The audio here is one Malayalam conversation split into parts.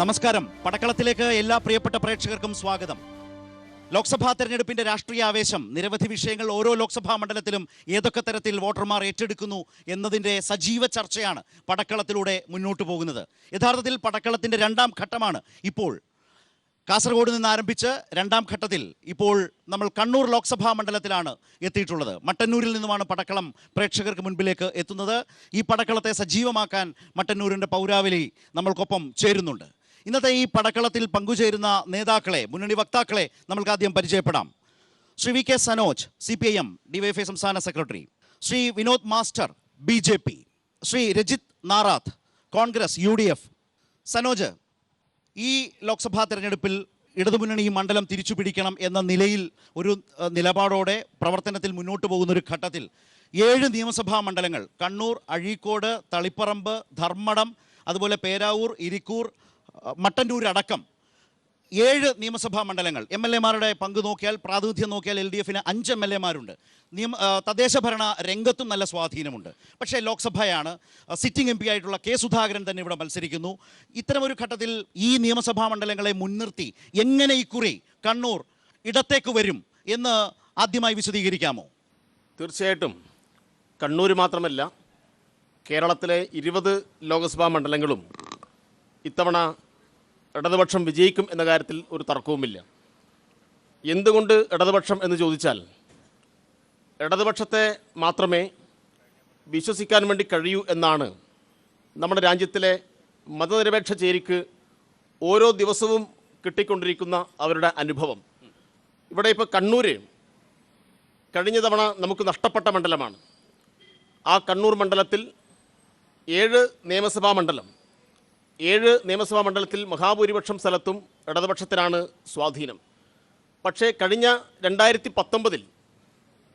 നമസ്കാരം. പടക്കളത്തിലേക്ക് എല്ലാ പ്രിയപ്പെട്ട പ്രേക്ഷകർക്കും സ്വാഗതം. ലോക്സഭാ തെരഞ്ഞെടുപ്പിന്റെ രാഷ്ട്രീയ ആവേശം, നിരവധി വിഷയങ്ങൾ ഓരോ ലോക്സഭാ മണ്ഡലത്തിലും ഏതൊക്കെ തരത്തിൽ വോട്ടർമാർ ഏറ്റെടുക്കുന്നു എന്നതിൻ്റെ സജീവ ചർച്ചയാണ് പടക്കളത്തിലൂടെ മുന്നോട്ട് പോകുന്നത്. യഥാർത്ഥത്തിൽ പടക്കളത്തിൻ്റെ രണ്ടാം ഘട്ടമാണ് ഇപ്പോൾ. കാസർഗോഡ് നിന്ന് ആരംഭിച്ച് രണ്ടാം ഘട്ടത്തിൽ ഇപ്പോൾ നമ്മൾ കണ്ണൂർ ലോക്സഭാ മണ്ഡലത്തിലാണ് എത്തിയിട്ടുള്ളത്. മട്ടന്നൂരിൽ നിന്നുമാണ് പടക്കളം പ്രേക്ഷകർക്ക് മുൻപിലേക്ക് എത്തുന്നത്. ഈ പടക്കളത്തെ സജീവമാക്കാൻ മട്ടന്നൂരിൻ്റെ പൗരാവലി നമ്മൾക്കൊപ്പം ചേരുന്നുണ്ട്. ഇന്നത്തെ ഈ പടക്കളത്തിൽ പങ്കുചേരുന്ന നേതാക്കളെ, മുന്നണി വക്താക്കളെ നമ്മൾക്ക് ആദ്യം പരിചയപ്പെടാം. Shri V K Sanoj, CPIM DYFI സംസ്ഥാന secretary. Shri Vinod master, BJP. Shri Rajith Narath, Congress UDF. Sanoj, ഈ ലോക്സഭാ തെരഞ്ഞെടുപ്പിൽ ഇടതുമുന്നണി ഈ മണ്ഡലം തിരിച്ചു പിടിക്കണം എന്ന നിലയിൽ ഒരു നിലപാടോടെ പ്രവർത്തനത്തിൽ മുന്നോട്ട് പോകുന്ന ഒരു ഘട്ടത്തിൽ 7 നിയമസഭാ മണ്ഡലങ്ങൾ, കണ്ണൂർ, അഴീക്കോട്, തളിപ്പറമ്പ്, ധർമ്മടം, അതുപോലെ പേരാവൂർ, ഇരിക്കൂർ, മട്ടന്നൂർ അടക്കം 7 നിയമസഭാ മണ്ഡലങ്ങൾ. MLA-മാരുടെ പങ്ക് നോക്കിയാൽ, പ്രാതിനിധ്യം നോക്കിയാൽ LDF-ന് 5 MLA-മാരുണ്ട്. തദ്ദേശ ഭരണ രംഗത്തും നല്ല സ്വാധീനമുണ്ട്. പക്ഷേ ലോക്സഭയാണ്. സിറ്റിംഗ് MP ആയിട്ടുള്ള K. സുധാകരൻ തന്നെ ഇവിടെ മത്സരിക്കുന്നു. ഇത്തരമൊരു ഘട്ടത്തിൽ ഈ നിയമസഭാ മണ്ഡലങ്ങളെ മുൻനിർത്തി എങ്ങനെ ഇക്കുറി കണ്ണൂർ ഇടത്തേക്ക് വരും എന്ന് ആദ്യമായി വിശദീകരിക്കാമോ? തീർച്ചയായിട്ടും കണ്ണൂർ മാത്രമല്ല, കേരളത്തിലെ 20 ലോക്സഭാ മണ്ഡലങ്ങളും ഇത്തവണ ഇടതുപക്ഷം വിജയിക്കും എന്ന കാര്യത്തിൽ ഒരു തർക്കവുമില്ല. എന്തുകൊണ്ട് ഇടതുപക്ഷം എന്ന് ചോദിച്ചാൽ, ഇടതുപക്ഷത്തെ മാത്രമേ വിശ്വസിക്കാൻ വേണ്ടി കഴിയൂ എന്നാണ് നമ്മുടെ രാജ്യത്തിലെ മതനിരപേക്ഷ ചേരിക്ക് ഓരോ ദിവസവും കിട്ടിക്കൊണ്ടിരിക്കുന്ന അവരുടെ അനുഭവം. ഇവിടെ ഇപ്പോൾ കണ്ണൂർ കഴിഞ്ഞ തവണ നമുക്ക് നഷ്ടപ്പെട്ട മണ്ഡലമാണ്. ആ കണ്ണൂർ മണ്ഡലത്തിൽ 7 നിയമസഭാ മണ്ഡലത്തിൽ മഹാഭൂരിപക്ഷം സ്ഥലത്തും ഇടതുപക്ഷത്തിനാണ് സ്വാധീനം. പക്ഷേ കഴിഞ്ഞ 2019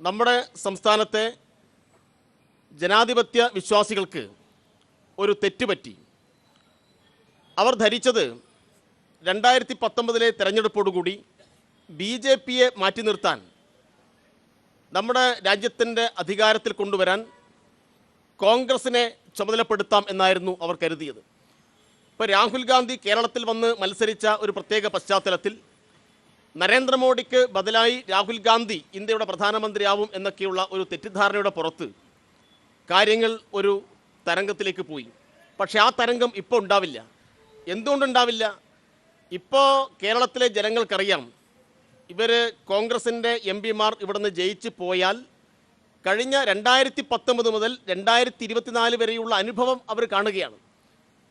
നമ്മുടെ സംസ്ഥാനത്തെ ജനാധിപത്യ വിശ്വാസികൾക്ക് ഒരു തെറ്റുപറ്റി. അവർ ധരിച്ചത് 2019 തെരഞ്ഞെടുപ്പോടുകൂടി BJP-യെ മാറ്റി നിർത്താൻ, നമ്മുടെ രാജ്യത്തിൻ്റെ അധികാരത്തിൽ കൊണ്ടുവരാൻ കോൺഗ്രസിനെ ചുമതലപ്പെടുത്താം എന്നായിരുന്നു അവർ കരുതിയത്. ഇപ്പോൾ രാഹുൽ ഗാന്ധി കേരളത്തിൽ വന്ന് മത്സരിച്ച ഒരു പ്രത്യേക പശ്ചാത്തലത്തിൽ നരേന്ദ്രമോദിക്ക് ബദലായി രാഹുൽ ഗാന്ധി ഇന്ത്യയുടെ പ്രധാനമന്ത്രിയാവും എന്നൊക്കെയുള്ള ഒരു തെറ്റിദ്ധാരണയുടെ പുറത്ത് കാര്യങ്ങൾ ഒരു തരംഗത്തിലേക്ക് പോയി. പക്ഷേ ആ തരംഗം ഇപ്പോൾ ഉണ്ടാവില്ല. എന്തുകൊണ്ടുണ്ടാവില്ല? ഇപ്പോൾ കേരളത്തിലെ ജനങ്ങൾക്കറിയാം, ഇവർ കോൺഗ്രസിൻ്റെ MP-മാർ ഇവിടുന്ന് ജയിച്ച് പോയാൽ കഴിഞ്ഞ 2019 മുതൽ 2024 വരെയുള്ള അനുഭവം അവർ കാണുകയാണ്.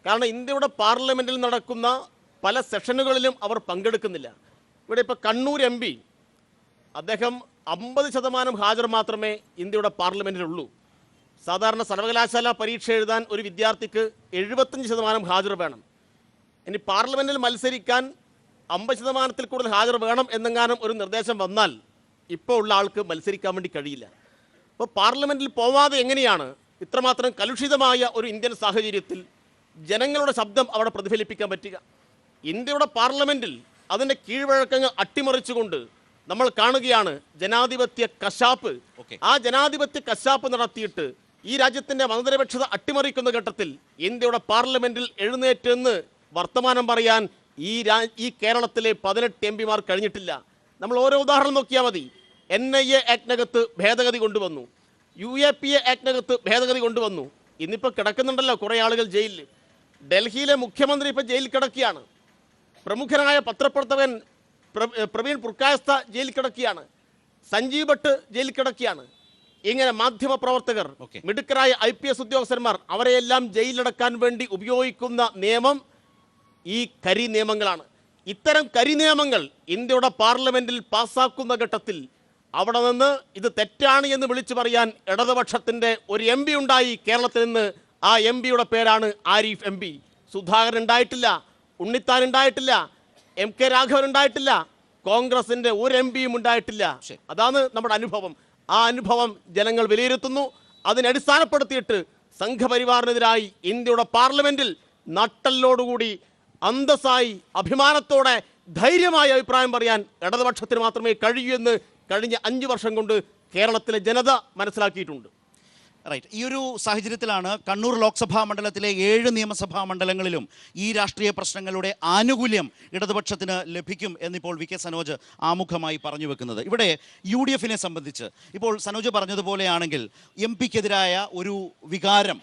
കാരണം ഇന്ത്യയുടെ പാർലമെൻറ്റിൽ നടക്കുന്ന പല സെഷനുകളിലും അവർ പങ്കെടുക്കുന്നില്ല. ഇവിടെ ഇപ്പോൾ കണ്ണൂർ MP അദ്ദേഹം 50% ഹാജർ മാത്രമേ ഇന്ത്യയുടെ പാർലമെൻറ്റിലുള്ളൂ. സാധാരണ സർവകലാശാല പരീക്ഷ എഴുതാൻ ഒരു വിദ്യാർത്ഥിക്ക് 75% ഹാജർ വേണം. ഇനി പാർലമെൻറ്റിൽ മത്സരിക്കാൻ 50%-ൽ കൂടുതൽ ഹാജർ വേണം എന്നെങ്ങാനും ഒരു നിർദ്ദേശം വന്നാൽ ഇപ്പോൾ ഉള്ള ആൾക്ക് മത്സരിക്കാൻ വേണ്ടി കഴിയില്ല. അപ്പോൾ പാർലമെൻറ്റിൽ പോവാതെ എങ്ങനെയാണ് ഇത്രമാത്രം കലുഷിതമായ ഒരു ഇന്ത്യൻ സാഹചര്യത്തിൽ ജനങ്ങളുടെ ശബ്ദം അവിടെ പ്രതിഫലിപ്പിക്കാൻ പറ്റുക? ഇന്ത്യയുടെ പാർലമെൻറ്റിൽ അതിൻ്റെ കീഴ്വഴക്കങ്ങൾ അട്ടിമറിച്ചുകൊണ്ട് നമ്മൾ കാണുകയാണ് ജനാധിപത്യ കശാപ്പ്. ആ ജനാധിപത്യ കശാപ്പ് നടത്തിയിട്ട് ഈ രാജ്യത്തിൻ്റെ മതനിരപേക്ഷത അട്ടിമറിക്കുന്ന ഘട്ടത്തിൽ ഇന്ത്യയുടെ പാർലമെൻറ്റിൽ എഴുന്നേറ്റെന്ന് വർത്തമാനം പറയാൻ ഈ കേരളത്തിലെ 18 MP-മാർ കഴിഞ്ഞിട്ടില്ല. നമ്മൾ ഓരോ ഉദാഹരണം നോക്കിയാൽ മതി. NIA ആക്ടിനകത്ത് ഭേദഗതി കൊണ്ടുവന്നു, UAPA ആക്ടിനകത്ത് ഭേദഗതി കൊണ്ടുവന്നു. ഇന്നിപ്പോൾ കിടക്കുന്നുണ്ടല്ലോ കുറേ ആളുകൾ ജയിലിൽ. ഡൽഹിയിലെ മുഖ്യമന്ത്രി ഇപ്പോൾ ജയിലിൽ കിടക്കുകയാണ്. പ്രമുഖനായ പത്രപ്രവർത്തകൻ പ്രവീൺ പുർക്കായസ്ഥ ജയിലിൽ കിടക്കുകയാണ്. സഞ്ജീവ് ഭട്ട് ജയിലിൽ കിടക്കുകയാണ്. ഇങ്ങനെ മാധ്യമപ്രവർത്തകർ, മിടുക്കരായ IPS ഉദ്യോഗസ്ഥന്മാർ, അവരെയെല്ലാം ജയിലിലടക്കാൻ വേണ്ടി ഉപയോഗിക്കുന്ന നിയമം ഈ കരി നിയമങ്ങളാണ്. ഇത്തരം കരി നിയമങ്ങൾ ഇന്ത്യയുടെ പാർലമെൻറ്റിൽ പാസ്സാക്കുന്ന ഘട്ടത്തിൽ അവിടെ നിന്ന് ഇത് തെറ്റാണ് എന്ന് വിളിച്ചു പറയാൻ ഇടതുപക്ഷത്തിൻ്റെ ഒരു MP ഉണ്ടായി കേരളത്തിൽ നിന്ന്. ആ MP-യുടെ പേരാണ് ആരിഫ് MP. സുധാകരൻ ഉണ്ടായിട്ടില്ല, ഉണ്ണിത്താൻ ഉണ്ടായിട്ടില്ല, MK രാഘവൻ ഉണ്ടായിട്ടില്ല, കോൺഗ്രസിൻ്റെ ഒരു MP-യും ഉണ്ടായിട്ടില്ല. അതാണ് നമ്മുടെ അനുഭവം. ആ അനുഭവം ജനങ്ങൾ വിലയിരുത്തുന്നു. അതിനടിസ്ഥാനപ്പെടുത്തിയിട്ട് സംഘപരിവാറിനെതിരായി ഇന്ത്യയുടെ പാർലമെൻറ്റിൽ നട്ടലോടുകൂടി അന്തസ്സായി അഭിമാനത്തോടെ ധൈര്യമായ അഭിപ്രായം പറയാൻ ഇടതുപക്ഷത്തിന് മാത്രമേ കഴിയൂ എന്ന് കഴിഞ്ഞ 5 വർഷം കൊണ്ട് കേരളത്തിലെ ജനത മനസ്സിലാക്കിയിട്ടുണ്ട്. റൈറ്റ്. ഈ ഒരു സാഹചര്യത്തിലാണ് കണ്ണൂർ ലോക്സഭാ മണ്ഡലത്തിലെ 7 നിയമസഭാ മണ്ഡലങ്ങളിലും ഈ രാഷ്ട്രീയ പ്രശ്നങ്ങളുടെ ആനുകൂല്യം ഇടതുപക്ഷത്തിന് ലഭിക്കും എന്നിപ്പോൾ വി കെ സനോജ് ആമുഖമായി പറഞ്ഞു വെക്കുന്നത്. ഇവിടെ യു ഡി എഫിനെ സംബന്ധിച്ച് ഇപ്പോൾ സനോജ് പറഞ്ഞതുപോലെയാണെങ്കിൽ എം പിക്കെതിരായ ഒരു വികാരം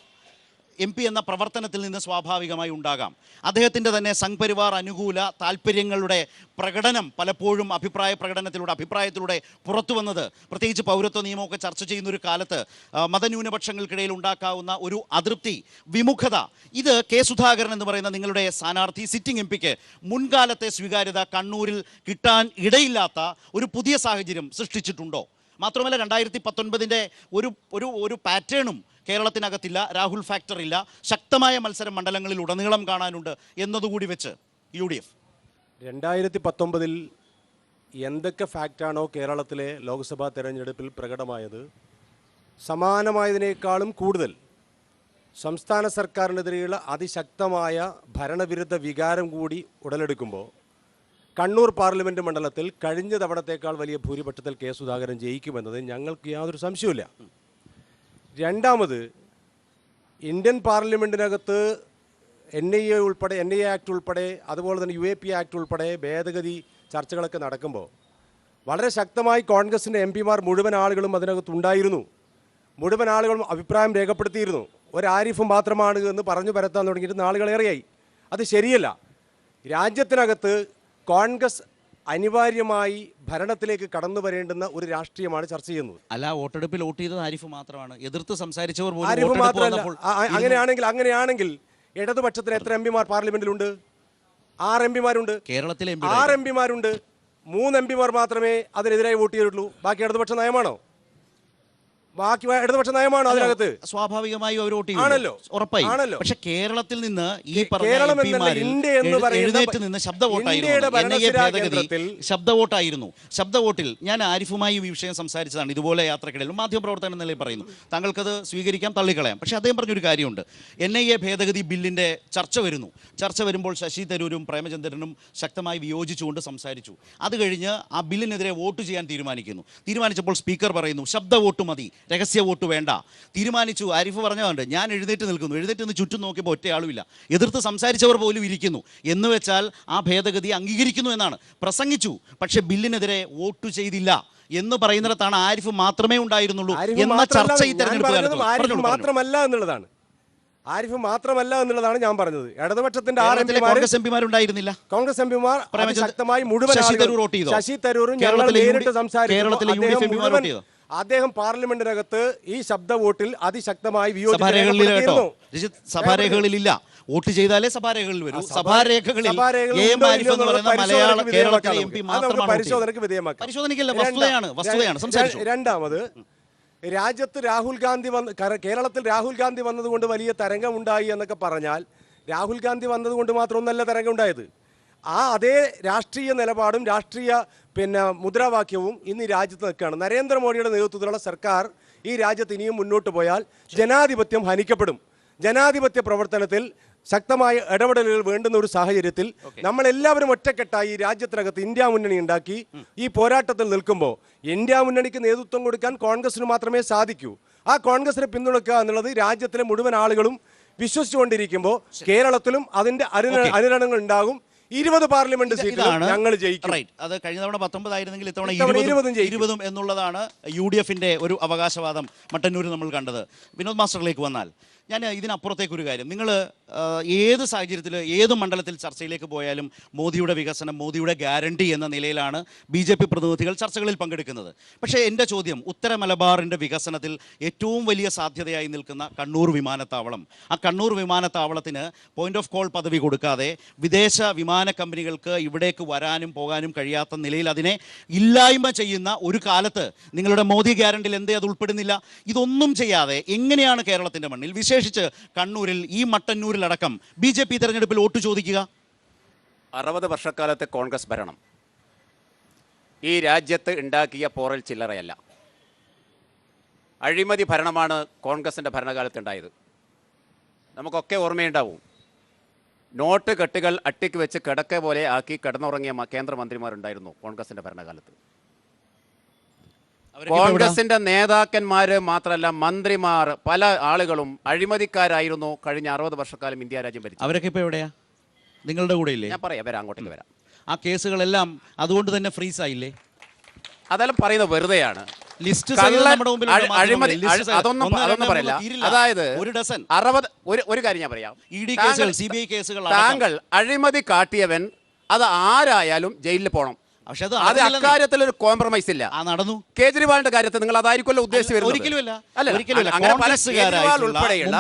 എം പി എന്ന പ്രവർത്തനത്തിൽ നിന്ന് സ്വാഭാവികമായി ഉണ്ടാകാം. അദ്ദേഹത്തിൻ്റെ തന്നെ സംഘ് പരിവാർ അനുകൂല താല്പര്യങ്ങളുടെ പ്രകടനം പലപ്പോഴും അഭിപ്രായത്തിലൂടെ പുറത്തു വന്നത്, പ്രത്യേകിച്ച് പൗരത്വ നിയമമൊക്കെ ചർച്ച ചെയ്യുന്ന ഒരു കാലത്ത് മതന്യൂനപക്ഷങ്ങൾക്കിടയിൽ ഉണ്ടാക്കാവുന്ന ഒരു അതൃപ്തി, വിമുഖത, ഇത് കെ സുധാകരൻ എന്ന് പറയുന്ന നിങ്ങളുടെ സ്ഥാനാർത്ഥി സിറ്റിംഗ് എം പിക്ക് മുൻകാലത്തെ സ്വീകാര്യത കണ്ണൂരിൽ കിട്ടാൻ ഇടയില്ലാത്ത ഒരു പുതിയ സാഹചര്യം സൃഷ്ടിച്ചിട്ടുണ്ടോ? മാത്രമല്ല 2019 ഒരു പാറ്റേണും കേരളത്തിനകത്തില്ല, രാഹുൽ ഫാക്ടർ ഇല്ല, ശക്തമായ മത്സരം മണ്ഡലങ്ങളിൽ ഉടനീളം കാണാനുണ്ട് എന്നതുകൂടി വെച്ച് യു ഡി എഫ് 2019 എന്തൊക്കെ ഫാക്റ്റാണോ കേരളത്തിലെ ലോക്സഭാ തെരഞ്ഞെടുപ്പിൽ പ്രകടമായത്, സമാനമായതിനേക്കാളും കൂടുതൽ സംസ്ഥാന സർക്കാരിനെതിരെയുള്ള അതിശക്തമായ ഭരണവിരുദ്ധ വികാരം കൂടി ഉടലെടുക്കുമ്പോൾ കണ്ണൂർ പാർലമെൻറ്റ് മണ്ഡലത്തിൽ കഴിഞ്ഞ തവണത്തേക്കാൾ വലിയ ഭൂരിപക്ഷത്തിൽ കെ സുധാകരൻ ജയിക്കുമെന്നത് ഞങ്ങൾക്ക് യാതൊരു സംശയവുമില്ല. രണ്ടാമത്, ഇന്ത്യൻ പാർലമെൻറ്റിനകത്ത് NIA ആക്ട് ഉൾപ്പെടെ അതുപോലെ തന്നെ UAP ആക്ട് ഉൾപ്പെടെ ഭേദഗതി ചർച്ചകളൊക്കെ നടക്കുമ്പോൾ വളരെ ശക്തമായി കോൺഗ്രസിൻ്റെ MP-മാർ മുഴുവൻ ആളുകളും അതിനകത്തുണ്ടായിരുന്നു. മുഴുവൻ ആളുകളും അഭിപ്രായം രേഖപ്പെടുത്തിയിരുന്നു. ഒരു ആരിഫ് മാത്രമാണ് എന്ന് പറഞ്ഞു പരത്താൻ തുടങ്ങിയിട്ട് നാളുകളേറെയായി. അത് ശരിയല്ല. രാജ്യത്തിനകത്ത് കോൺഗ്രസ് അനിവാര്യമായി ഭരണത്തിലേക്ക് കടന്നു വരേണ്ടുന്ന ഒരു രാഷ്ട്രീയമാണ് ചർച്ച ചെയ്യുന്നത്. അല്ല, വോട്ടെടുപ്പിൽ വോട്ട് ചെയ്തത് ആരിഫ് മാത്രമാണ്, എതിർത്ത് സംസാരിച്ചവർ ആരിഫ് മാത്രമല്ല. അങ്ങനെയാണെങ്കിൽ ഇടതുപക്ഷത്തിന് എത്ര MP-മാർ പാർലമെന്റിലുണ്ട്? 6 MP-മാരുണ്ട്. കേരളത്തിലെ 6 MP-മാരുണ്ട്. 3 MP-മാർ മാത്രമേ അതിനെതിരായി വോട്ട് ചെയ്തിട്ടുള്ളൂ. ബാക്കി ഇടതുപക്ഷ നയമാണോ? അതിനകത്ത് സ്വാഭാവികമായും അവർ വോട്ട് ആണല്ലോ, ഉറപ്പായി. ആണല്ലോ. പക്ഷെ കേരളത്തിൽ നിന്ന് ഈ എഴുന്നേറ്റ് നിന്ന് ശബ്ദ വോട്ടായിരുന്നു. ശബ്ദ വോട്ടിൽ ഞാൻ ആരിഫുമായി ഈ വിഷയം സംസാരിച്ചതാണ്. ഇതുപോലെ യാത്രക്കിടയിൽ മാധ്യമപ്രവർത്തകൻ നിലയിൽ പറയുന്നു, താങ്കൾക്കത് സ്വീകരിക്കാം, തള്ളിക്കളയാം. പക്ഷെ അദ്ദേഹം പറഞ്ഞൊരു കാര്യമുണ്ട്, NIA ഭേദഗതി ബില്ലിന്റെ ചർച്ച വരുമ്പോൾ ശശി തരൂരും പ്രേമചന്ദ്രനും ശക്തമായി വിയോജിച്ചുകൊണ്ട് സംസാരിച്ചു. അത് കഴിഞ്ഞ് ആ ബില്ലിനെതിരെ വോട്ട് ചെയ്യാൻ തീരുമാനിച്ചപ്പോൾ സ്പീക്കർ പറയുന്നു ശബ്ദ വോട്ട് മതി, രഹസ്യ വോട്ട് വേണ്ട. തീരുമാനിച്ചു. ആരിഫ് പറഞ്ഞതുണ്ട്, ഞാൻ എഴുന്നേറ്റ് നിന്ന് ചുറ്റും നോക്കിയപ്പോൾ ഒറ്റയാളുമില്ല, എതിർത്ത് സംസാരിച്ചവർ പോലും ഇരിക്കുന്നു എന്ന് വെച്ചാൽ ആ ഭേദഗതി അംഗീകരിക്കുന്നു എന്നാണ് പ്രസംഗിച്ചു. പക്ഷെ ബില്ലിനെതിരെ വോട്ട് ചെയ്തില്ല എന്ന് പറയുന്നിടത്താണ് ആരിഫ് മാത്രമേ ഉണ്ടായിരുന്നുള്ളൂ എന്ന ചർച്ച ഈ തെരഞ്ഞെടുപ്പ് ആരിഫ് മാത്രമല്ല എന്നുള്ളതാണ് ഞാൻ പറഞ്ഞത്. ഇടതുപക്ഷത്തിന്റെ 6 കോൺഗ്രസ് MP-മാരുണ്ടായിരുന്നില്ല. കോൺഗ്രസ് MP-മാർ ശക്തമായി മുഴുവൻ ശശി തരൂരും നേരിട്ട് സംസാരിച്ചു. അദ്ദേഹം പാർലമെന്റിനകത്ത് ഈ ശബ്ദ വോട്ടിൽ അതിശക്തമായി സഭാരേഖകളിലില്ല. വോട്ട് ചെയ്താലേ സഭാരേഖകളിൽ വരൂ. സഭാരേഖകളിൽ പരിശോധനയ്ക്ക് വിധേയമാക്കാം. രണ്ടാമത്, രാജ്യത്ത് കേരളത്തിൽ രാഹുൽ ഗാന്ധി വന്നതുകൊണ്ട് വലിയ തരംഗമുണ്ടായി എന്നൊക്കെ പറഞ്ഞാൽ രാഹുൽ ഗാന്ധി വന്നതുകൊണ്ട് മാത്രമൊന്നല്ല തരംഗം ഉണ്ടായത്. അതേ രാഷ്ട്രീയ നിലപാടും രാഷ്ട്രീയ മുദ്രാവാക്യവും ഇന്ന് രാജ്യത്ത് നിൽക്കുകയാണ്. നരേന്ദ്രമോദിയുടെ നേതൃത്വത്തിലുള്ള സർക്കാർ ഈ രാജ്യത്ത് ഇനിയും മുന്നോട്ട് പോയാൽ ജനാധിപത്യം ഹനിക്കപ്പെടും. ജനാധിപത്യ പ്രവർത്തനത്തിൽ ശക്തമായ ഇടപെടലുകൾ വേണ്ടുന്ന ഒരു സാഹചര്യത്തിൽ നമ്മളെല്ലാവരും ഒറ്റക്കെട്ടായി ഈ രാജ്യത്തിനകത്ത് ഇന്ത്യ മുന്നണി ഉണ്ടാക്കി ഈ പോരാട്ടത്തിൽ നിൽക്കുമ്പോൾ ഇന്ത്യ മുന്നണിക്ക് നേതൃത്വം കൊടുക്കാൻ കോൺഗ്രസിന് മാത്രമേ സാധിക്കൂ. ആ കോൺഗ്രസിനെ പിന്തുണയ്ക്കുക എന്നുള്ളത് രാജ്യത്തിലെ മുഴുവൻ ആളുകളും വിശ്വസിച്ചുകൊണ്ടിരിക്കുമ്പോൾ കേരളത്തിലും അതിന്റെ അനുരണങ്ങൾ ഉണ്ടാകും. 20 പാർലമെന്റ് സീറ്റുകൾ ഞങ്ങൾ ജയിക്കും. അത് കഴിഞ്ഞ തവണ 19 ആയിരുന്നെങ്കിൽ ഇത്തവണ 20 എന്നുള്ളതാണ് UDF ഒരു അവകാശവാദം മട്ടന്നൂരിൽ നമ്മൾ കണ്ടത്. വിനോദ് മാസ്റ്ററിലേക്ക് വന്നാൽ ഞാൻ ഇതിനപ്പുറത്തേക്കൊരു കാര്യം, നിങ്ങൾ ഏത് സാഹചര്യത്തിൽ ഏത് മണ്ഡലത്തിൽ ചർച്ചയിലേക്ക് പോയാലും മോദിയുടെ വികസനം, മോദിയുടെ ഗ്യാരണ്ടി എന്ന നിലയിലാണ് BJP പ്രതിനിധികൾ ചർച്ചകളിൽ പങ്കെടുക്കുന്നത്. പക്ഷേ എൻ്റെ ചോദ്യം, ഉത്തര മലബാറിൻ്റെ വികസനത്തിൽ ഏറ്റവും വലിയ സാധ്യതയായി നിൽക്കുന്ന കണ്ണൂർ വിമാനത്താവളം, ആ കണ്ണൂർ വിമാനത്താവളത്തിന് പോയിന്റ് ഓഫ് കോൾ പദവി കൊടുക്കാതെ വിദേശ വിമാന കമ്പനികൾക്ക് ഇവിടേക്ക് വരാനും പോകാനും കഴിയാത്ത നിലയിൽ അതിനെ ഇല്ലായ്മ ചെയ്യുന്ന ഒരു കാലത്ത് നിങ്ങളുടെ മോദി ഗ്യാരണ്ടിയിൽ എന്തേ അത് ഉൾപ്പെടുന്നില്ല? ഇതൊന്നും ചെയ്യാതെ എങ്ങനെയാണ് കേരളത്തിൻ്റെ മണ്ണിൽ, വിശേഷിച്ച് കണ്ണൂരിൽ, ഈ മട്ടന്നൂരിലടക്കം BJP തെരഞ്ഞെടുപ്പിൽ വോട്ട് ചോദിക്കുക? 60 വർഷക്കാലത്തെ കോൺഗ്രസ് ഭരണം ഈ രാജ്യത്ത് ഉണ്ടാക്കിയ പോറൽ ചില്ലറയല്ല. അഴിമതി ഭരണമാണ് കോൺഗ്രസിൻ്റെ ഭരണകാലത്തുണ്ടായത്. നമുക്കൊക്കെ ഓർമ്മയുണ്ടാവും, നോട്ട് കെട്ടുകൾ അട്ടിക്ക് വെച്ച് കിടക്ക പോലെ ആക്കി കിടന്നുറങ്ങിയ കേന്ദ്രമന്ത്രിമാരുണ്ടായിരുന്നു കോൺഗ്രസിൻ്റെ ഭരണകാലത്ത്. അവരൊക്കെ ഇപ്പോ എവിടാ? കോൺഗ്രസിന്റെ നേതാക്കന്മാര് മാത്രമല്ല മന്ത്രിമാർ പല ആളുകളും അഴിമതിക്കാരായിരുന്നു കഴിഞ്ഞ 60 വർഷക്കാലം ഇന്ത്യ രാജ്യം ഭരിച്ചു. അവരൊക്കെ ഇപ്പൊ എവിടെയാ? നിങ്ങളുടെ കൂടെ ഇല്ലേ? ഞാൻ പറയാം, വരാം, അങ്ങോട്ടേക്ക് വരാം. ആ കേസുകളെല്ലാം അതുകൊണ്ട് തന്നെ ഫ്രീസ് ആയില്ലേ? അതെല്ലാം പറയുന്നത് വെറുതെയാണ്. ലിസ്റ്റ് അഴിമതി അതൊന്നും പറയില്ല. അതായത് ഒരു ഡസൻ 60 ഒരു കാര്യം ഞാൻ പറയാം. ED കേസുകൾ, CBI കേസുകൾ താങ്കൾ അഴിമതി കാട്ടിയവൻ അത് ആരായാലും ജയിലിൽ പോകണം. പക്ഷെ അത് അക്കാര്യത്തിൽ ഒരു കോംപ്രമൈസ് ഇല്ല. നടന്നു. കേജ്രിവാളിന്റെ കാര്യത്തിൽ നിങ്ങൾ അതായിരിക്കുമല്ലോ ഉദ്ദേശിച്ചു വരുന്നത്? ഒരിക്കലുമല്ല. അങ്ങനെ പല കേജ്രിവാൾ ഉൾപ്പെടെയുള്ള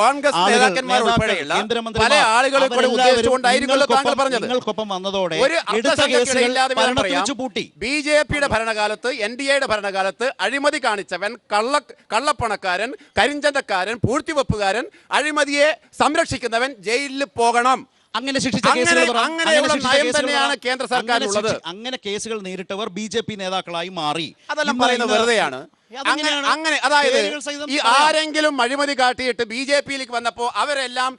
കോൺഗ്രസ് നേതാക്കന്മാർ ഉൾപ്പെടെയുള്ള പല ആളുകളെ കൂടെ ഉദ്ദേശിച്ചുകൊണ്ടായിരിക്കുമല്ലോ താങ്കൾ പറഞ്ഞത്. നിങ്ങൾക്കൊപ്പം വന്നതോടെ ഒരു അർത്ഥശങ്കയ്ക്കിടയില്ലാതെ വേണം പറയാം, BJPയുടെ ഭരണകാലത്ത്, NDAയുടെ ഭരണകാലത്ത് അഴിമതി കാണിച്ചവൻ, കള്ളപ്പണക്കാരൻ, കരിഞ്ചന്തക്കാരൻ, പൂഴ്ത്തിവെപ്പുകാരൻ, അഴിമതിയെ സംരക്ഷിക്കുന്നവൻ ജയിലിൽ പോകണം. അങ്ങനെ അങ്ങനെയുള്ള നയം തന്നെയാണ് കേന്ദ്ര സർക്കാരിനുള്ളത്. അങ്ങനെ കേസുകൾ നേരിട്ടവർ BJP നേതാക്കളായി മാറി. അതെല്ലാം പറയുന്നത് വെറുതെയാണ്. അങ്ങനെ അതായത് ഈ ആരെങ്കിലും അഴിമതി കാട്ടിയിട്ട് BJPയിലേക്ക് വന്നപ്പോൾ അവരെല്ലാം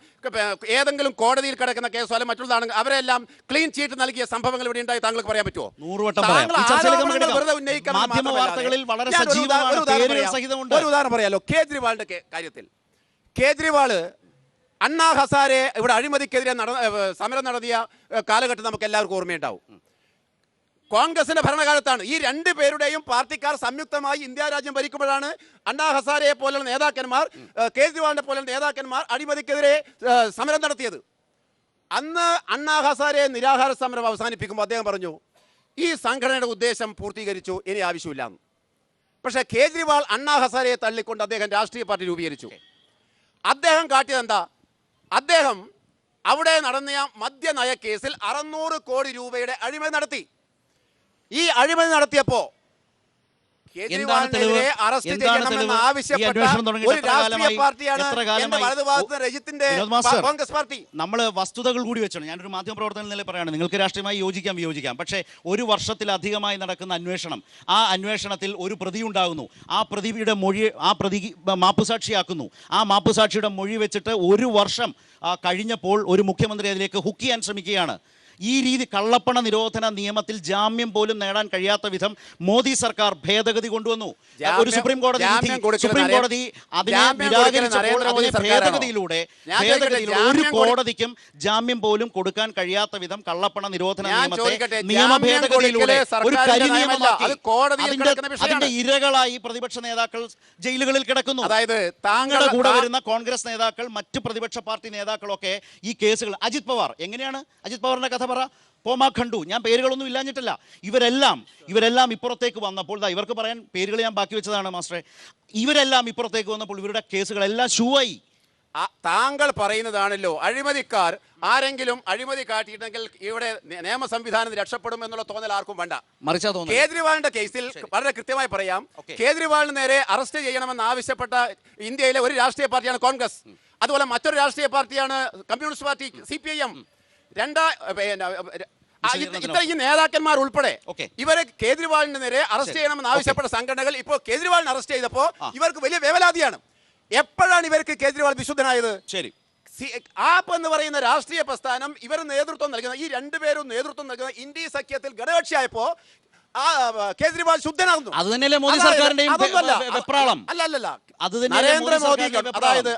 ഏതെങ്കിലും കോടതിയിൽ കിടക്കുന്ന കേസോ അല്ലെ മറ്റുള്ളതാണെങ്കിൽ അവരെല്ലാം ക്ലീൻ ചീറ്റ് നൽകിയ സംഭവങ്ങൾ ഇവിടെ ഉണ്ടായി താങ്കൾക്ക് പറയാൻ പറ്റുമോ? 100 വട്ടം വെറുതെ ഉന്നയിക്കാൻ മാധ്യമ വാർത്തകളിൽ വളരെ സജീവമാണ്. ഒരു ഉദാഹരണം പറയാലോ. കേജ്രിവാളിന്റെ കാര്യത്തിൽ കേജ്രിവാള് അണ്ണാ ഹസാരെ ഇവിടെ അഴിമതിക്കെതിരെ സമരം നടത്തിയ കാലഘട്ടം നമുക്ക് എല്ലാവർക്കും ഓർമ്മയുണ്ടാവും. കോൺഗ്രസിന്റെ ഭരണകാലത്താണ്. ഈ 2 പേരുടെയും പാർട്ടിക്കാർ സംയുക്തമായി ഇന്ത്യ രാജ്യം ഭരിക്കുമ്പോഴാണ് അണ്ണാ ഹസാരയെ പോലുള്ള നേതാക്കന്മാർ, കേജ്രിവാളിനെ പോലുള്ള നേതാക്കന്മാർ അഴിമതിക്കെതിരെ സമരം നടത്തിയത്. അന്ന് അണ്ണാ ഹസാരെ നിരാഹാര സമരം അവസാനിപ്പിക്കുമ്പോൾ അദ്ദേഹം പറഞ്ഞു, ഈ സംഘടനയുടെ ഉദ്ദേശം പൂർത്തീകരിച്ചു, ഇനി ആവശ്യമില്ല. പക്ഷേ കേജ്രിവാൾ അണ്ണാ ഹസാരയെ തള്ളിക്കൊണ്ട് അദ്ദേഹം രാഷ്ട്രീയ പാർട്ടി രൂപീകരിച്ചു. അദ്ദേഹം കാട്ടിയത് എന്താ? അദ്ദേഹം അവിടെ നടന്ന മദ്യനയ കേസിൽ 600 കോടി രൂപയുടെ അഴിമതി നടത്തി. ഈ അഴിമതി നടത്തിയപ്പോ കേജ്രിവാളിനെതിരെ അറസ്റ്റ് ചെയ്യണമെന്ന് ആവശ്യപ്പെട്ട ഒരു രാഷ്ട്രീയ പാർട്ടിയാണ് എന്റെ വലതുഭാഗത്ത് രജിത്തിന്റെ കോൺഗ്രസ് പാർട്ടി. നമ്മൾ വസ്തുതകൾ കൂടി വെച്ചാണ്. ഞാനൊരു മാധ്യമ പ്രവർത്തന നിലയിൽ പറയുകയാണ്, നിങ്ങൾക്ക് രാഷ്ട്രീയമായി യോജിക്കാം വിയോജിക്കാം, പക്ഷേ ഒരു വർഷത്തിലധികമായി നടക്കുന്ന അന്വേഷണം, ആ അന്വേഷണത്തിൽ ഒരു പ്രതി ഉണ്ടാകുന്നു, ആ പ്രതിയുടെ മൊഴി, ആ പ്രതി മാപ്പുസാക്ഷിയാക്കുന്നു, ആ മാപ്പുസാക്ഷിയുടെ മൊഴി വെച്ചിട്ട് ഒരു വർഷം കഴിഞ്ഞപ്പോൾ ഒരു മുഖ്യമന്ത്രി അതിലേക്ക് ഹുക്ക് ചെയ്യാൻ ശ്രമിക്കുകയാണ്. ഈ രീതി കള്ളപ്പണ നിരോധന നിയമത്തിൽ ജാമ്യം പോലും നേടാൻ കഴിയാത്ത വിധം മോദി സർക്കാർ ഭേദഗതി കൊണ്ടുവന്നു. ഒരു സുപ്രീം കോടതി അതിനെ നിരാകരിച്ചപ്പോൾ അതിനെ ഭേദഗതിയിലൂടെ ഒരു കോടതിക്കും ജാമ്യം പോലും കൊടുക്കാൻ കഴിയാത്ത വിധം കള്ളപ്പണ നിരോധന നിയമത്തെ നിയമ ഭേദഗതിയിലൂടെ ഒരു കരിനിയമമാക്കി അതിന്റെ ഇരകളായി പ്രതിപക്ഷ നേതാക്കൾ ജയിലുകളിൽ കിടക്കുന്നു. അതായത് താങ്കളുടെ കൂടെ വരുന്ന കോൺഗ്രസ് നേതാക്കൾ, മറ്റ് പ്രതിപക്ഷ പാർട്ടി നേതാക്കളൊക്കെ ഈ കേസുകൾ, അജിത് പവാർ, എങ്ങനെയാണ് അജിത് പവാറിന്റെ കഥ പറ, പോമാ ഖണ്ഡു, ഞാൻ പേരുകളൊന്നും ഇല്ലാഞ്ഞിട്ടില്ല, ഇവരെല്ലാം ഇപ്പുറത്തേക്ക് വന്നപ്പോൾ, ഇവർക്ക് പറയാൻ പേരുകൾ ഞാൻ ബാക്കി വെച്ചതാണ് മാസ്റ്ററെ, ഇവരെല്ലാം ഇപ്പുറത്തേക്ക് വന്നപ്പോൾ ഇവരുടെ കേസുകളെല്ലാം ഷൂവായി. താങ്കൾ പറയുന്നതാണല്ലോ അഴിമതിക്കാർ ആരെങ്കിലും അഴിമതി കാട്ടിയിട്ടുണ്ടെങ്കിൽ ഇവിടെ നിയമ സംവിധാനം രക്ഷപ്പെടും എന്നുള്ള തോന്നൽ ആർക്കും വേണ്ട. കേജ്രിവാളിന്റെ കേസിൽ വളരെ കൃത്യമായി പറയാം, കേജ്രിവാളിന് നേരെ അറസ്റ്റ് ചെയ്യണമെന്ന് ആവശ്യപ്പെട്ട ഇന്ത്യയിലെ ഒരു രാഷ്ട്രീയ പാർട്ടിയാണ് കോൺഗ്രസ്. അതുപോലെ മറ്റൊരു രാഷ്ട്രീയ പാർട്ടിയാണ് കമ്മ്യൂണിസ്റ്റ് പാർട്ടി CPIM. ഈ നേതാക്കന്മാർ ഉൾപ്പെടെ ഇവരെ കേജ്രിവാളിന് നേരെ അറസ്റ്റ് ചെയ്യണമെന്ന് ആവശ്യപ്പെട്ട സംഘടനകൾ ഇപ്പോൾ കേജ്രിവാളിനെ അറസ്റ്റ് ചെയ്തപ്പോൾ ഇവർക്ക് വലിയ വേവലാതിയാണ്. എപ്പോഴാണ് ഇവർക്ക് കേജ്രിവാൾ വിശുദ്ധനായത്? ശരി, ആപ്പ് എന്ന് പറയുന്ന രാഷ്ട്രീയ പ്രസ്ഥാനം ഇവർ നേതൃത്വം നൽകുന്ന, ഈ 2 പേരും നേതൃത്വം നൽകുന്ന ഇന്ത്യ സഖ്യത്തിൽ ഘടകകക്ഷിയായപ്പോ കേജ്രിവാൾ ശുദ്ധനാകുന്നു. അത് തന്നെയല്ലേ മോദി സർക്കാരിന്റെയും വെപ്രാളം? അല്ലല്ല, നരേന്ദ്രമോദി, അതായത്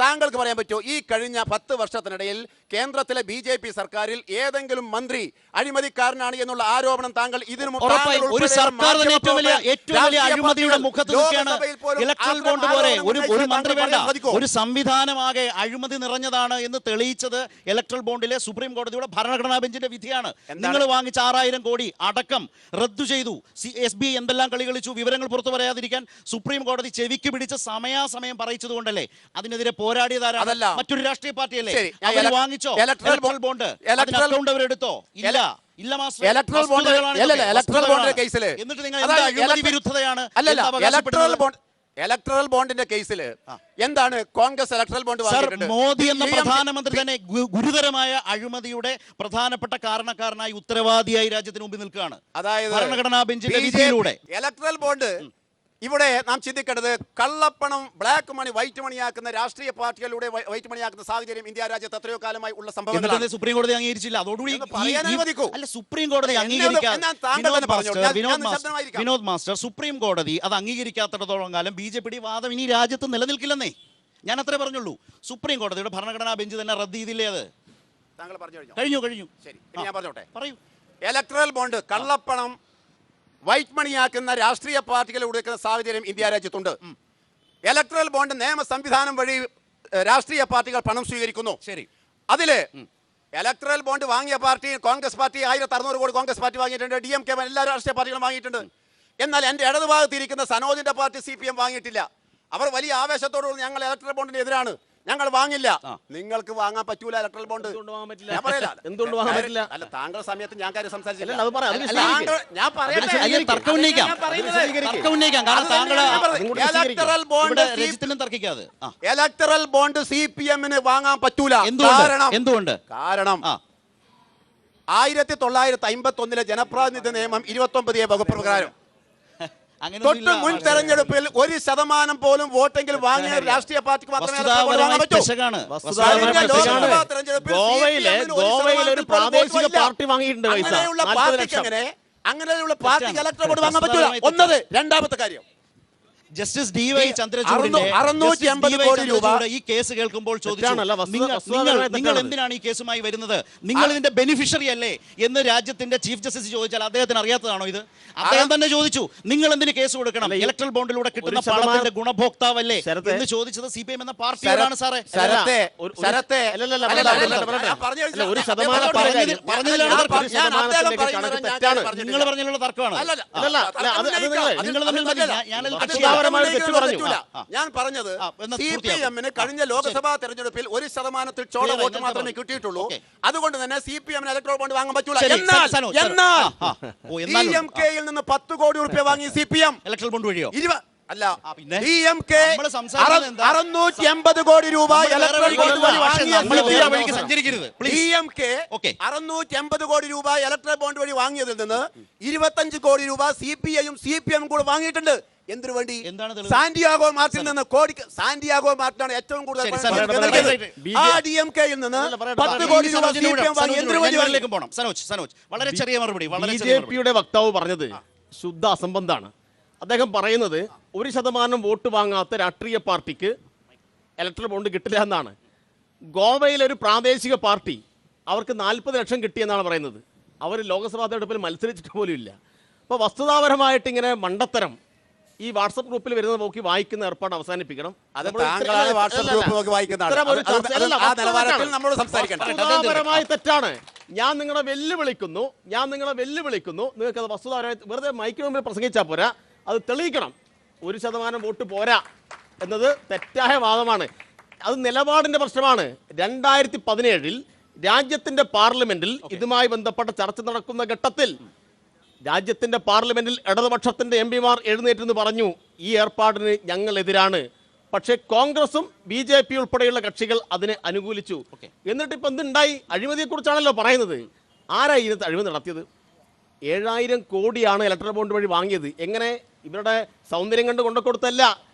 താങ്കൾക്ക് പറയാൻ പറ്റുമോ ഈ കഴിഞ്ഞ 10 വർഷത്തിനിടയിൽ കേന്ദ്രത്തിലെ BJP സർക്കാരിൽ ഏതെങ്കിലും മന്ത്രി അഴിമതിക്കാരനാണ് എന്നുള്ള ആരോപണം താങ്കൾ ഇതിനു മുമ്പ് ഒരു സർക്കാർ തന്നെ ഏറ്റവും വലിയ അഴിമതിയുടെ മുഖത്ത് നിൽക്കുകയാണ്. ഇലക്ട്രൽ ബോണ്ട് പോലെ ഒരു മന്ത്രി വേണ്ട, ഒരു സംവിധാനമാകെ അഴിമതി നിറഞ്ഞതാണ് എന്ന് തെളിയിച്ചത് ഇലക്ട്രൽ ബോണ്ടിലെ സുപ്രീം കോടതിയുടെ ഭരണഘടനാ ബെഞ്ചിന്റെ വിധിയാണ്. നിങ്ങൾ വാങ്ങിച്ച 6000 കോടി അടക്കം റദ്ദു ചെയ്തു. SBI എന്തെല്ലാം കളി കളിച്ചു, വിവരങ്ങൾ പുറത്തു പറയാതിരിക്കാൻ സുപ്രീം കോടതി ചെവിക്ക് പിടിച്ച് സമയാസമയം പറയിച്ചതുകൊണ്ടല്ലേ അതിനെതിരെ പോരാടിയതാരാണ്? മറ്റൊരു രാഷ്ട്രീയ പാർട്ടിയല്ലേ? അവർ വാങ്ങിച്ചോ ഇലക്ട്രൽ ബോണ്ട്? അക്കൗണ്ട് അവരെടുത്തോ? ഇല്ല മാസ്റ്റർ. എന്നിട്ട് നിങ്ങൾ എന്താ അഴിമതി വിരുദ്ധതയാണ്? ഇലക്ട്രൽ ബോണ്ടിന്റെ കേസിൽ എന്താണ് കോൺഗ്രസ് ഇലക്ട്രൽ ബോണ്ട് വാങ്ങിയിട്ടുണ്ട്? മോദി എന്ന പ്രധാനമന്ത്രി തന്നെ ഗുരുതരമായ അഴിമതിയുടെ പ്രധാനപ്പെട്ട കാരണക്കാരനായി, ഉത്തരവാദിയായി രാജ്യത്തിന് മുമ്പിൽ നിൽക്കുകയാണ്. അതായത് ഭരണഘടനാ ബെഞ്ചിന്റെ വിധിയിലൂടെ ഇലക്ട്രൽ ബോണ്ട് ഇവിടെ നാം ചിന്തിക്കേണ്ടത് കള്ളപ്പണം ബ്ലാക്ക് മണി വൈറ്റ് മണിയാക്കുന്ന രാഷ്ട്രീയ പാർട്ടികളിലൂടെ വൈറ്റ് മണിയാക്കുന്ന സാഹചര്യം ഇന്ത്യ രാജ്യത്ത് എത്രയോ കാലമായി ഉള്ള സംഭവങ്ങൾ സുപ്രീം കോടതി അംഗീകരിച്ചില്ല. അതോടുകൂടി അല്ല, സുപ്രീം കോടതി വിനോദ് മാസ്റ്റർ സുപ്രീം കോടതി അത് അംഗീകരിക്കാത്തിടത്തോളം കാലം BJP വാദം ഇനി രാജ്യത്ത് നിലനിൽക്കില്ലെന്നേ. ഞാൻ അത്രേ പറഞ്ഞുള്ളൂ. സുപ്രീം കോടതിയുടെ ഭരണഘടനാ ബെഞ്ച് തന്നെ റദ്ദ് ചെയ്തില്ലേ അത്? താങ്കൾ പറഞ്ഞു കഴിഞ്ഞു. ശരി, ഞാൻ പറഞ്ഞോട്ടെ. പറയൂ. ഇലക്ട്രൽ ബോണ്ട് കള്ളപ്പണം വൈറ്റ് മണിയാക്കുന്ന രാഷ്ട്രീയ പാർട്ടികൾ കൊടുക്കുന്ന സാഹചര്യം ഇന്ത്യ രാജ്യത്തുണ്ട്. ഇലക്ട്രൽ ബോണ്ട് നിയമ സംവിധാനം വഴി രാഷ്ട്രീയ പാർട്ടികൾ പണം സ്വീകരിക്കുന്നു. ശരി, അതില് ഇലക്ട്രൽ ബോണ്ട് വാങ്ങിയ പാർട്ടി കോൺഗ്രസ് പാർട്ടി 1600 കോടി കോൺഗ്രസ് പാർട്ടി വാങ്ങിയിട്ടുണ്ട്. DMK എല്ലാ രാഷ്ട്രീയ പാർട്ടികളും വാങ്ങിയിട്ടുണ്ട്. എന്നാൽ എന്റെ ഇടതുഭാഗത്തിരിക്കുന്ന സനോജിന്റെ പാർട്ടി CPM വാങ്ങിയിട്ടില്ല. അവർ വലിയ ആവേശത്തോടുകൂടി ഞങ്ങൾ ഇലക്ട്രൽ ബോണ്ടിന് എതിരാണ്, ഞങ്ങൾ വാങ്ങില്ല. നിങ്ങൾക്ക് വാങ്ങാൻ പറ്റൂല ഇലക്ട്രൽ ബോണ്ട്. എന്തുകൊണ്ട് വാങ്ങാൻ പറ്റില്ല? അല്ല, താങ്കൾ സമയത്ത് ഞാൻ കാര്യം സംസാരിച്ചില്ല. ഇലക്ടറൽ ബോണ്ട് CPM-ന് വാങ്ങാൻ പറ്റൂല. എന്തുകൊണ്ട്? കാരണം 1951 ജനപ്രാതിനിധ്യ നിയമം 29 വകുപ്പ് പ്രകാരം തൊട്ട് മുൻ തെരഞ്ഞെടുപ്പിൽ 1% പോലും വോട്ടെങ്കിൽ വാങ്ങിയ രാഷ്ട്രീയ പാർട്ടിക്ക് മാത്രമേ അങ്ങനെയുള്ള പാർട്ടിക്ക് ഇലക്ട്രൽ ബോണ്ട് വാങ്ങാൻ പറ്റൂല. ഒന്നത്. രണ്ടാമത്തെ കാര്യം, ജസ്റ്റിസ് DY ചന്ദ്രചൂഡിന്റെ 680 കോടി രൂപ ഈ കേസ് കേൾക്കുമ്പോൾ ചോദിച്ചു, നിങ്ങൾ എന്തിനാണ് ഈ കേസുമായി വരുന്നത്? നിങ്ങൾ ഇതിന്റെ ബെനിഫിഷ്യറി അല്ലേ എന്ന് രാജ്യത്തിന്റെ ചീഫ് ജസ്റ്റിസ് ചോദിച്ചാൽ അദ്ദേഹത്തിന് അറിയാത്തതാണോ ഇത്? അദ്ദേഹം തന്നെ ചോദിച്ചു, നിങ്ങൾ എന്തിന് കേസ് കൊടുക്കണം? ഇലക്ട്രൽ ബോണ്ടിലൂടെ കിട്ടുന്ന പണത്തിന്റെ ഗുണഭോക്താവല്ലേ എന്ന് ചോദിച്ചത് CPM എന്ന പാർട്ടിയോടാണ് സാറേ. നിങ്ങൾ പറഞ്ഞതിലുള്ള തർക്കമാണ്. ഞാൻ പറഞ്ഞത് CPM-ന് കഴിഞ്ഞ ലോക്സഭാ തെരഞ്ഞെടുപ്പിൽ 1% ചോള വോട്ട് മാത്രമേ കിട്ടിയിട്ടുള്ളൂ. അതുകൊണ്ട് തന്നെ CPM-ന് ഇലക്ട്രൽ ബോണ്ട് വാങ്ങാൻ പറ്റൂല. എന്നാൽ DMK-യിൽ നിന്ന് 10 കോടി രൂപ വാങ്ങി CPM ഇലക്ട്രൽ ബോണ്ട് വഴിയോ? അല്ല, DMK 680 കോടി രൂപ ഇലക്ട്രൽ ബോണ്ട് വഴി വാങ്ങിയ DMK 680 കോടി രൂപ ഇലക്ട്രൽ ബോണ്ട് വഴി വാങ്ങിയതിൽ നിന്ന് 25 കോടി രൂപ CPI-യും CPM-ഉം കൂടെ വാങ്ങിയിട്ടുണ്ട്. എന്തിനു വേണ്ടി? സാന്റിയാഗോ മാർട്ടിൽ നിന്ന് സാന്റിയാഗോ മാർട്ടിനാണ് ഏറ്റവും കൂടുതൽ DMK-യിൽ നിന്ന് 10 കോടി രൂപ CPM വാങ്ങി. എന്തിനു വേണ്ടി? സനോജ് വളരെ ചെറിയ മറുപടി. BJP-യുടെ വക്താവ് പറഞ്ഞത് ശുദ്ധ അസംബന്ധമാണ്. അദ്ദേഹം പറയുന്നത് 1% വോട്ട് വാങ്ങാത്ത രാഷ്ട്രീയ പാർട്ടിക്ക് ഇലക്ട്രൽ ബോണ്ട് കിട്ടില്ല എന്നാണ്. ഗോവയിലെ ഒരു പ്രാദേശിക പാർട്ടി അവർക്ക് 40 ലക്ഷം കിട്ടിയെന്നാണ് പറയുന്നത്. അവർ ലോക്സഭാ തെരഞ്ഞെടുപ്പിൽ മത്സരിച്ചിട്ട് പോലും ഇല്ല. അപ്പോൾ വസ്തുതാപരമായിട്ട് ഇങ്ങനെ മണ്ടത്തരം ഈ വാട്സപ്പ് ഗ്രൂപ്പിൽ വരുന്നത് നോക്കി വായിക്കുന്ന ഏർപ്പാട് അവസാനിപ്പിക്കണം. വസ്തുതാപരമായി തെറ്റാണ്. ഞാൻ നിങ്ങളെ വെല്ലുവിളിക്കുന്നു. നിങ്ങൾക്ക് അത് വസ്തുതാപരമായി വെറുതെ മൈക്കിന് മുമ്പിൽ പ്രസംഗിച്ചാൽ പോരാ, അത് തെളിയിക്കണം. 1% വോട്ട് പോരാ എന്നത് തെറ്റായ വാദമാണ്. അത് നിലപാടിന്റെ പ്രശ്നമാണ്. 2017 രാജ്യത്തിന്റെ പാർലമെന്റിൽ ഇതുമായി ബന്ധപ്പെട്ട ചർച്ച നടക്കുന്ന ഘട്ടത്തിൽ രാജ്യത്തിന്റെ പാർലമെന്റിൽ ഇടതുപക്ഷത്തിന്റെ MP-മാർ എഴുന്നേറ്റെന്ന് പറഞ്ഞു, ഈ ഏർപ്പാടിന് ഞങ്ങൾ എതിരാണ്. പക്ഷേ കോൺഗ്രസും BJP ഉൾപ്പെടെയുള്ള കക്ഷികൾ അതിനെ അനുകൂലിച്ചു. എന്നിട്ട് ഇപ്പം എന്തുണ്ടായി? അഴിമതിയെക്കുറിച്ചാണല്ലോ പറയുന്നത്. ആരാ ഇതിനകത്ത് അഴിമതി നടത്തിയത്? 7000 കോടിയാണ് ഇലക്ട്രൽ ബോണ്ട് വഴി വാങ്ങിയത്. എങ്ങനെ? ഇവരുടെ സൗന്ദര്യം കണ്ട് കൊണ്ടുകൊടുത്തല്ല.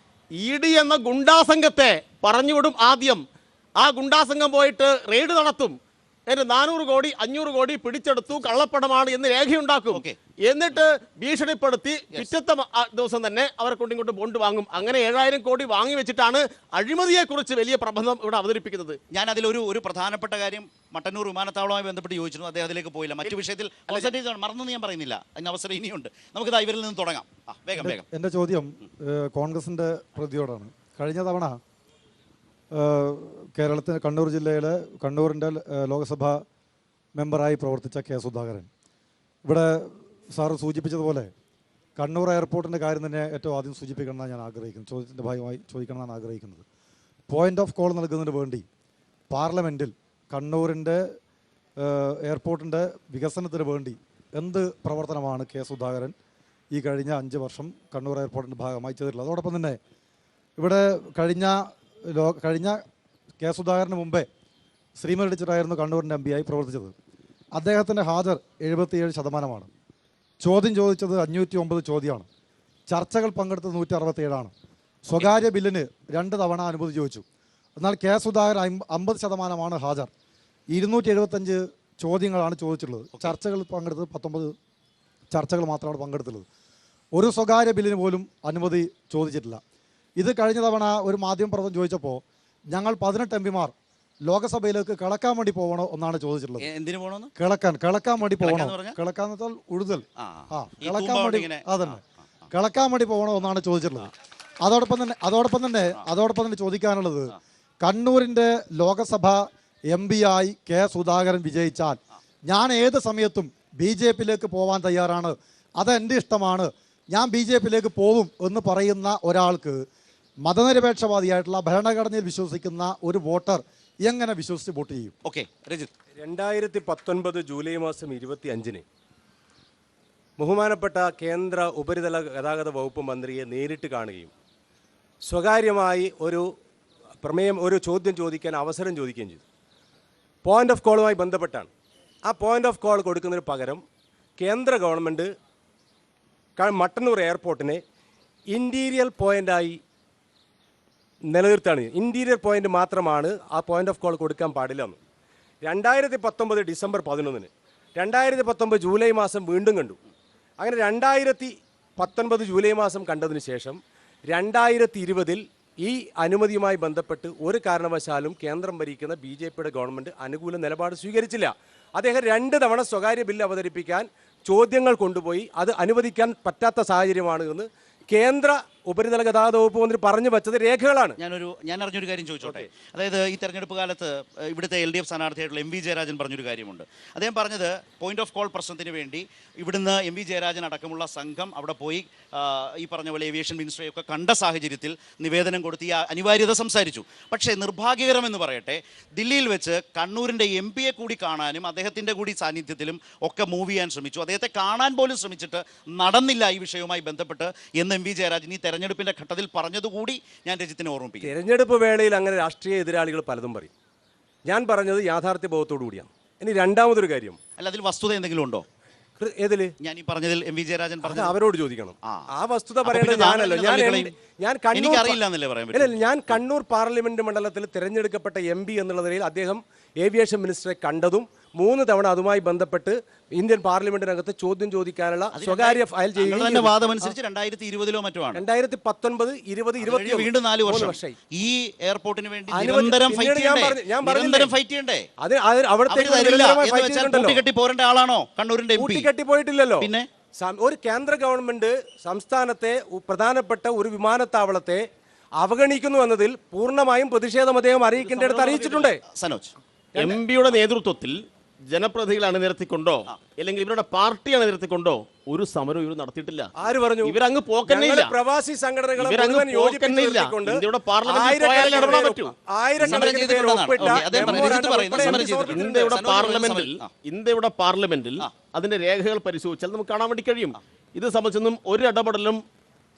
ED എന്ന ഗുണ്ടാസംഘത്തെ പറഞ്ഞുവിടും ആദ്യം. ആ ഗുണ്ടാസംഘം പോയിട്ട് റെയ്ഡ് നടത്തും. 400 കോടി 500 കോടി പിടിച്ചെടുത്തു, കള്ളപ്പണമാണ് എന്ന് രേഖയുണ്ടാക്കും. എന്നിട്ട് ഭീഷണിപ്പെടുത്തി പിറ്റത്തെ ദിവസം തന്നെ അവരെ കൊണ്ടിങ്ങോട്ട് ബോണ്ട് വാങ്ങും. അങ്ങനെ 7000 കോടി വാങ്ങി വെച്ചിട്ടാണ് അഴിമതിയെക്കുറിച്ച് വലിയ പ്രബന്ധം ഇവിടെ അവതരിപ്പിക്കുന്നത്. ഞാൻ അതിലൊരു പ്രധാനപ്പെട്ട കാര്യം മട്ടന്നൂർ വിമാനത്താവളവുമായി ബന്ധപ്പെട്ട് ചോദിച്ചിരുന്നു. അദ്ദേഹം അതിലേക്ക് പോയില്ല. മറ്റു വിഷയത്തിൽ മറന്നു ഞാൻ പറയുന്നില്ല. അതിന് അവസരം ഇനിയുണ്ട്. നമുക്ക് ഇവരിൽ നിന്ന് തുടങ്ങാം. വേഗം. എൻ്റെ ചോദ്യം കോൺഗ്രസിൻ്റെ പ്രതിയോടാണ്. കഴിഞ്ഞ തവണ കേരളത്തിൽ കണ്ണൂർ ജില്ലയിലെ കണ്ണൂരിൻ്റെ ലോക്സഭാ മെമ്പറായി പ്രവർത്തിച്ച K. സുധാകരൻ ഇവിടെ സാറ് സൂചിപ്പിച്ചതുപോലെ കണ്ണൂർ എയർപോർട്ടിൻ്റെ കാര്യം തന്നെ ഏറ്റവും ആദ്യം സൂചിപ്പിക്കണമെന്നാണ് ഞാൻ ആഗ്രഹിക്കുന്നത്. ചോദ്യത്തിൻ്റെ ഭാഗമായി ചോദിക്കണമെന്നാണ് ആഗ്രഹിക്കുന്നത്. പോയിന്റ് ഓഫ് കോൾ നൽകുന്നതിന് വേണ്ടി പാർലമെൻറ്റിൽ കണ്ണൂരിൻ്റെ എയർപോർട്ടിൻ്റെ വികസനത്തിന് വേണ്ടി എന്ത് പ്രവർത്തനമാണ് K. സുധാകരൻ ഈ കഴിഞ്ഞ 5 വർഷം കണ്ണൂർ എയർപോർട്ടിൻ്റെ ഭാഗമായി ചെയ്തിട്ടുള്ളത്? അതോടൊപ്പം തന്നെ ഇവിടെ കഴിഞ്ഞ K. സുധാകരന് മുമ്പേ ശ്രീമതി ടീച്ചറായിരുന്നു കണ്ണൂരിൻ്റെ MP ആയി പ്രവർത്തിച്ചത്. അദ്ദേഹത്തിൻ്റെ ഹാജർ 77%. ചോദ്യം ചോദിച്ചത് 509 ചോദ്യമാണ്. ചർച്ചകൾ പങ്കെടുത്തത് 167ആണ്. സ്വകാര്യ ബില്ലിന് 2 തവണ അനുമതി ചോദിച്ചു. എന്നാൽ കെ സുധാകരൻ 50% ഹാജർ. 275 ചോദ്യങ്ങളാണ് ചോദിച്ചിട്ടുള്ളത്. ചർച്ചകൾ പങ്കെടുത്തത് 19 ചർച്ചകൾ മാത്രമാണ് പങ്കെടുത്തുള്ളത്. ഒരു സ്വകാര്യ ബില്ലിന് പോലും അനുമതി ചോദിച്ചിട്ടില്ല. ഇത് കഴിഞ്ഞ തവണ ഒരു മാധ്യമപ്രവർത്തകൻ ചോദിച്ചപ്പോൾ ഞങ്ങൾ 18 എംപിമാർ ലോകസഭയിലേക്ക് കിളക്കാൻ വേണ്ടി പോകണോ എന്നാണ് ചോദിച്ചിട്ടുള്ളത്. എന്തിനു പോകണമെന്ന്? കിളക്കാൻ വേണ്ടി പോകണോ? കിളക്കാന്ന് വെച്ചാൽ ഉഴുതൽ. കിളക്കാൻ വേണ്ടി, അതന്നെ, കിളക്കാൻ വേണ്ടി പോകണോ എന്നാണ് ചോദിച്ചിട്ടുള്ളത്. അതോടൊപ്പം തന്നെ ചോദിക്കാനുള്ളത്, കണ്ണൂരിൻ്റെ ലോകസഭ MP ആയി കെ സുധാകരൻ വിജയിച്ചാൽ ഞാൻ ഏത് സമയത്തും BJP-യിലേക്ക് പോകാൻ തയ്യാറാണ്, അതെൻ്റെ ഇഷ്ടമാണ്, ഞാൻ BJP-യിലേക്ക് പോകും എന്ന് പറയുന്ന ഒരാൾക്ക് മതനിരപേക്ഷവാദിയായിട്ടുള്ള ഭരണഘടനയിൽ വിശ്വസിക്കുന്ന ഒരു വോട്ടർ എങ്ങനെ വിശ്വസിച്ച് വോട്ട് ചെയ്യും? ഓക്കെ, രജിത്ത്. 2019 ജൂലൈ മാസം 25-ന് ബഹുമാനപ്പെട്ട കേന്ദ്ര ഉപരിതല ഗതാഗത വകുപ്പ് മന്ത്രിയെ നേരിട്ട് കാണുകയും സ്വകാര്യമായി ഒരു ചോദ്യം ചോദിക്കാൻ അവസരം ചോദിക്കുകയും ചെയ്തു. പോയിന്റ് ഓഫ് കോളുമായി ബന്ധപ്പെട്ടാണ്. ആ പോയിന്റ് ഓഫ് കോൾ കൊടുക്കുന്നതിന് പകരം കേന്ദ്ര ഗവൺമെൻറ് മട്ടന്നൂർ എയർപോർട്ടിനെ ഇൻറ്റീരിയർ പോയിൻ്റായി നിലനിർത്തുകയാണ്. ഇൻറ്റീരിയർ പോയിന്റ് മാത്രമാണ് ആ പോയിന്റ് ഓഫ് കോൾ കൊടുക്കാൻ പാടില്ലെന്ന് 2019 ഡിസംബർ 11-ന് 2019 ജൂലൈ മാസം വീണ്ടും കണ്ടു. അങ്ങനെ 2019 ജൂലൈ മാസം കണ്ടതിന് ശേഷം 2020-ൽ ഈ അനുമതിയുമായി ബന്ധപ്പെട്ട് ഒരു കാരണവശാലും കേന്ദ്രം ഭരിക്കുന്ന BJP-യുടെ ഗവൺമെൻറ് അനുകൂല നിലപാട് സ്വീകരിച്ചില്ല. അദ്ദേഹം 2 തവണ സ്വകാര്യ ബില്ല് അവതരിപ്പിക്കാൻ ചോദ്യങ്ങൾ കൊണ്ടുപോയി. അത് അനുവദിക്കാൻ പറ്റാത്ത സാഹചര്യമാണ് എന്ന് കേന്ദ്ര ഉപരിതല ഗതാഗത വകുപ്പ് മന്ത്രി പറഞ്ഞു വെച്ചത് രേഖകളാണ്. ഞാൻ അറിഞ്ഞൊരു കാര്യം ചോദിച്ചോട്ടെ. അതായത് ഈ തെരഞ്ഞെടുപ്പ് കാലത്ത് ഇവിടുത്തെ LDF സ്ഥാനാർത്ഥിയായിട്ടുള്ള MV ജയരാജൻ പറഞ്ഞൊരു കാര്യമുണ്ട്. അദ്ദേഹം പറഞ്ഞത് പോയിന്റ് ഓഫ് കോൾ പ്രശ്നത്തിന് വേണ്ടി ഇവിടുന്ന് MV ജയരാജൻ അടക്കമുള്ള സംഘം അവിടെ പോയി ഈ പറഞ്ഞ പോലെ ഏവിയേഷൻ മിനിസ്റ്ററിയൊക്കെ കണ്ട സാഹചര്യത്തിൽ നിവേദനം കൊടുത്ത് ഈ അനിവാര്യത സംസാരിച്ചു. പക്ഷേ നിർഭാഗ്യകരമെന്ന് പറയട്ടെ, ദില്ലിയിൽ വെച്ച് കണ്ണൂരിൻ്റെ MP-യെ കൂടി കാണാനും അദ്ദേഹത്തിൻ്റെ കൂടി സാന്നിധ്യത്തിലും ഒക്കെ മൂവ് ചെയ്യാൻ ശ്രമിച്ചു. അദ്ദേഹത്തെ കാണാൻ പോലും ശ്രമിച്ചിട്ട് നടന്നില്ല ഈ വിഷയവുമായി ബന്ധപ്പെട്ട് എന്ന് MV ജയരാജൻ ഈ തെരഞ്ഞെടുപ്പിന്റെ ഘട്ടത്തിൽ പറഞ്ഞതുകൂടി ഞാൻ രജിത്തിനെ ഓർമ്മിപ്പിക്കും. തെരഞ്ഞെടുപ്പ് വേളയിൽ അങ്ങനെ രാഷ്ട്രീയ എതിരാളികൾ പലതും പറയും. ഞാൻ പറഞ്ഞത് യാഥാർത്ഥ്യ ബോധത്തോടു കൂടിയാണ്. ഇനി രണ്ടാമതൊരു കാര്യം, അല്ല, അതിൽ വസ്തുത എന്തെങ്കിലും ഉണ്ടോ? ഏതില്? ഞാൻ ഈ പറഞ്ഞതിൽ MV ജയരാജൻ പറഞ്ഞത് അവരോട് ചോദിക്കണം. ആ വസ്തുത പറയേണ്ടത് ഞാനല്ലോ. ഞാൻ കണ്ണൂർ പാർലമെന്റ് മണ്ഡലത്തിൽ തിരഞ്ഞെടുക്കപ്പെട്ട MP എന്നുള്ള നിലയിൽ അദ്ദേഹം ഏവിയേഷൻ മിനിസ്റ്ററെ കണ്ടതും 3 തവണ അതുമായി ബന്ധപ്പെട്ട് ഇന്ത്യൻ പാർലമെന്റിനകത്ത് ചോദ്യം ചോദിക്കാനുള്ള സ്വകാര്യ ഫയൽ ചെയ്യുകയും വാദമനുസരിച്ച് 2020-ലോ മറ്റോ ആണ്. 2019, 20, 21 വീണ്ടും 4 വർഷം ഈ എയർപോർട്ടിന് വേണ്ടി നിരന്തരം ഫൈറ്റ് ചെയ്യണ്ടേ? കൂട്ടിക്കെട്ടി പോരേണ്ട ആളാണോ കണ്ണൂരിന്റെ MP? കൂട്ടിക്കെട്ടി പോയിട്ടില്ലല്ലോ. പിന്നെ ഒരു കേന്ദ്ര ഗവൺമെന്റ് സംസ്ഥാനത്തെ പ്രധാനപ്പെട്ട ഒരു വിമാനത്താവളത്തെ അവഗണിക്കുന്നു എന്നതിൽ പൂർണ്ണമായും പ്രതിഷേധം അദ്ദേഹം അറിയിക്കേണ്ടടുത്ത് അറിയിച്ചിട്ടുണ്ട്. സനോജ്, MP-യുടെ നേതൃത്വത്തിൽ ജനപ്രതിനിധികൾ അണിനിരത്തിക്കൊണ്ടോ അല്ലെങ്കിൽ ഇവരുടെ പാർട്ടി അണിനിരത്തിക്കൊണ്ടോ ഒരു സമരം ഇവർ നടത്തിയിട്ടില്ല. ആര് പറഞ്ഞു? ഇവരങ്ങ് പോക്കന്നില്ല. പ്രവാസി സംഘടനകളെ ഇന്ത്യയുടെ പാർലമെന്റിൽ ഇന്ത്യയുടെ പാർലമെന്റിൽ അതിന്റെ രേഖകൾ പരിശോധിച്ചാൽ നമുക്ക് കാണാൻ വേണ്ടി കഴിയും. ഇത് സംബന്ധിച്ചൊന്നും ഒരു ഇടപെടലും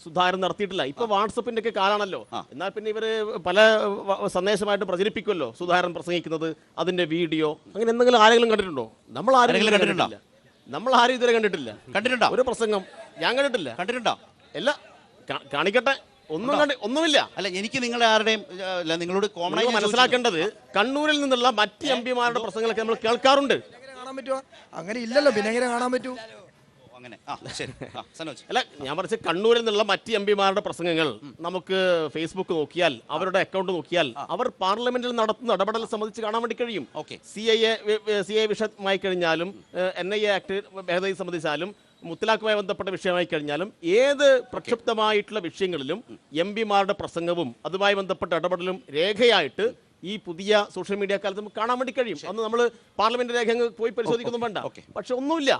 സുധാകരൻ നടത്തിയിട്ടില്ല. ഇപ്പൊ വാട്സപ്പിന്റെ ഒക്കെ കാലാണല്ലോ. എന്നാൽ പിന്നെ ഇവര് പല സന്ദേശമായിട്ട് പ്രചരിപ്പിക്കുമല്ലോ സുധാകരൻ പ്രസംഗിക്കുന്നത്, അതിന്റെ വീഡിയോ. അങ്ങനെ എന്തെങ്കിലും ആരെങ്കിലും കണ്ടിട്ടുണ്ടോ? നമ്മൾ ആരും ഇതുവരെ കണ്ടിട്ടില്ല. ഒരു പ്രസംഗം ഞാൻ കണ്ടിട്ടുണ്ടോ? അല്ല, കാണിക്കട്ടെ. ഒന്നുമില്ല. അല്ല, എനിക്ക് നിങ്ങളെ ആരുടെയും നിങ്ങളോട് കോമൺ ആയി മനസ്സിലാക്കേണ്ടത്, കണ്ണൂരിൽ നിന്നുള്ള മറ്റ് MP-മാരുടെ പ്രസംഗങ്ങളൊക്കെ നമ്മൾ കേൾക്കാറുണ്ട്. കാണാൻ പറ്റുമോ? അങ്ങനെ ഇല്ലല്ലോ, പിന്നെ എങ്ങനെ കാണാൻ പറ്റൂ? അല്ല, ഞാൻ പറഞ്ഞ കണ്ണൂരിൽ നിന്നുള്ള മറ്റ് MP-മാരുടെ പ്രസംഗങ്ങൾ നമുക്ക് ഫേസ്ബുക്ക് നോക്കിയാൽ, അവരുടെ അക്കൗണ്ട് നോക്കിയാൽ അവർ പാർലമെന്റിൽ നടത്തുന്ന ഇടപെടൽ സംബന്ധിച്ച് കാണാൻ വേണ്ടി കഴിയും. CIA വിഷയമായി കഴിഞ്ഞാലും, NIA ആക്ട് ഭേദഗതി സംബന്ധിച്ചാലും, മുത്തലാഖുമായി ബന്ധപ്പെട്ട വിഷയമായി കഴിഞ്ഞാലും, ഏത് പ്രക്ഷുബ്ധമായിട്ടുള്ള വിഷയങ്ങളിലും MP-മാരുടെ പ്രസംഗവും അതുമായി ബന്ധപ്പെട്ട ഇടപെടലും രേഖയായിട്ട് ഈ പുതിയ സോഷ്യൽ മീഡിയ കാലത്ത് നമുക്ക് കാണാൻ വേണ്ടി കഴിയും. അന്ന് നമ്മൾ പാർലമെന്റ് രേഖ പോയി പരിശോധിക്കൊന്നും വേണ്ട. പക്ഷെ ഒന്നുമില്ല.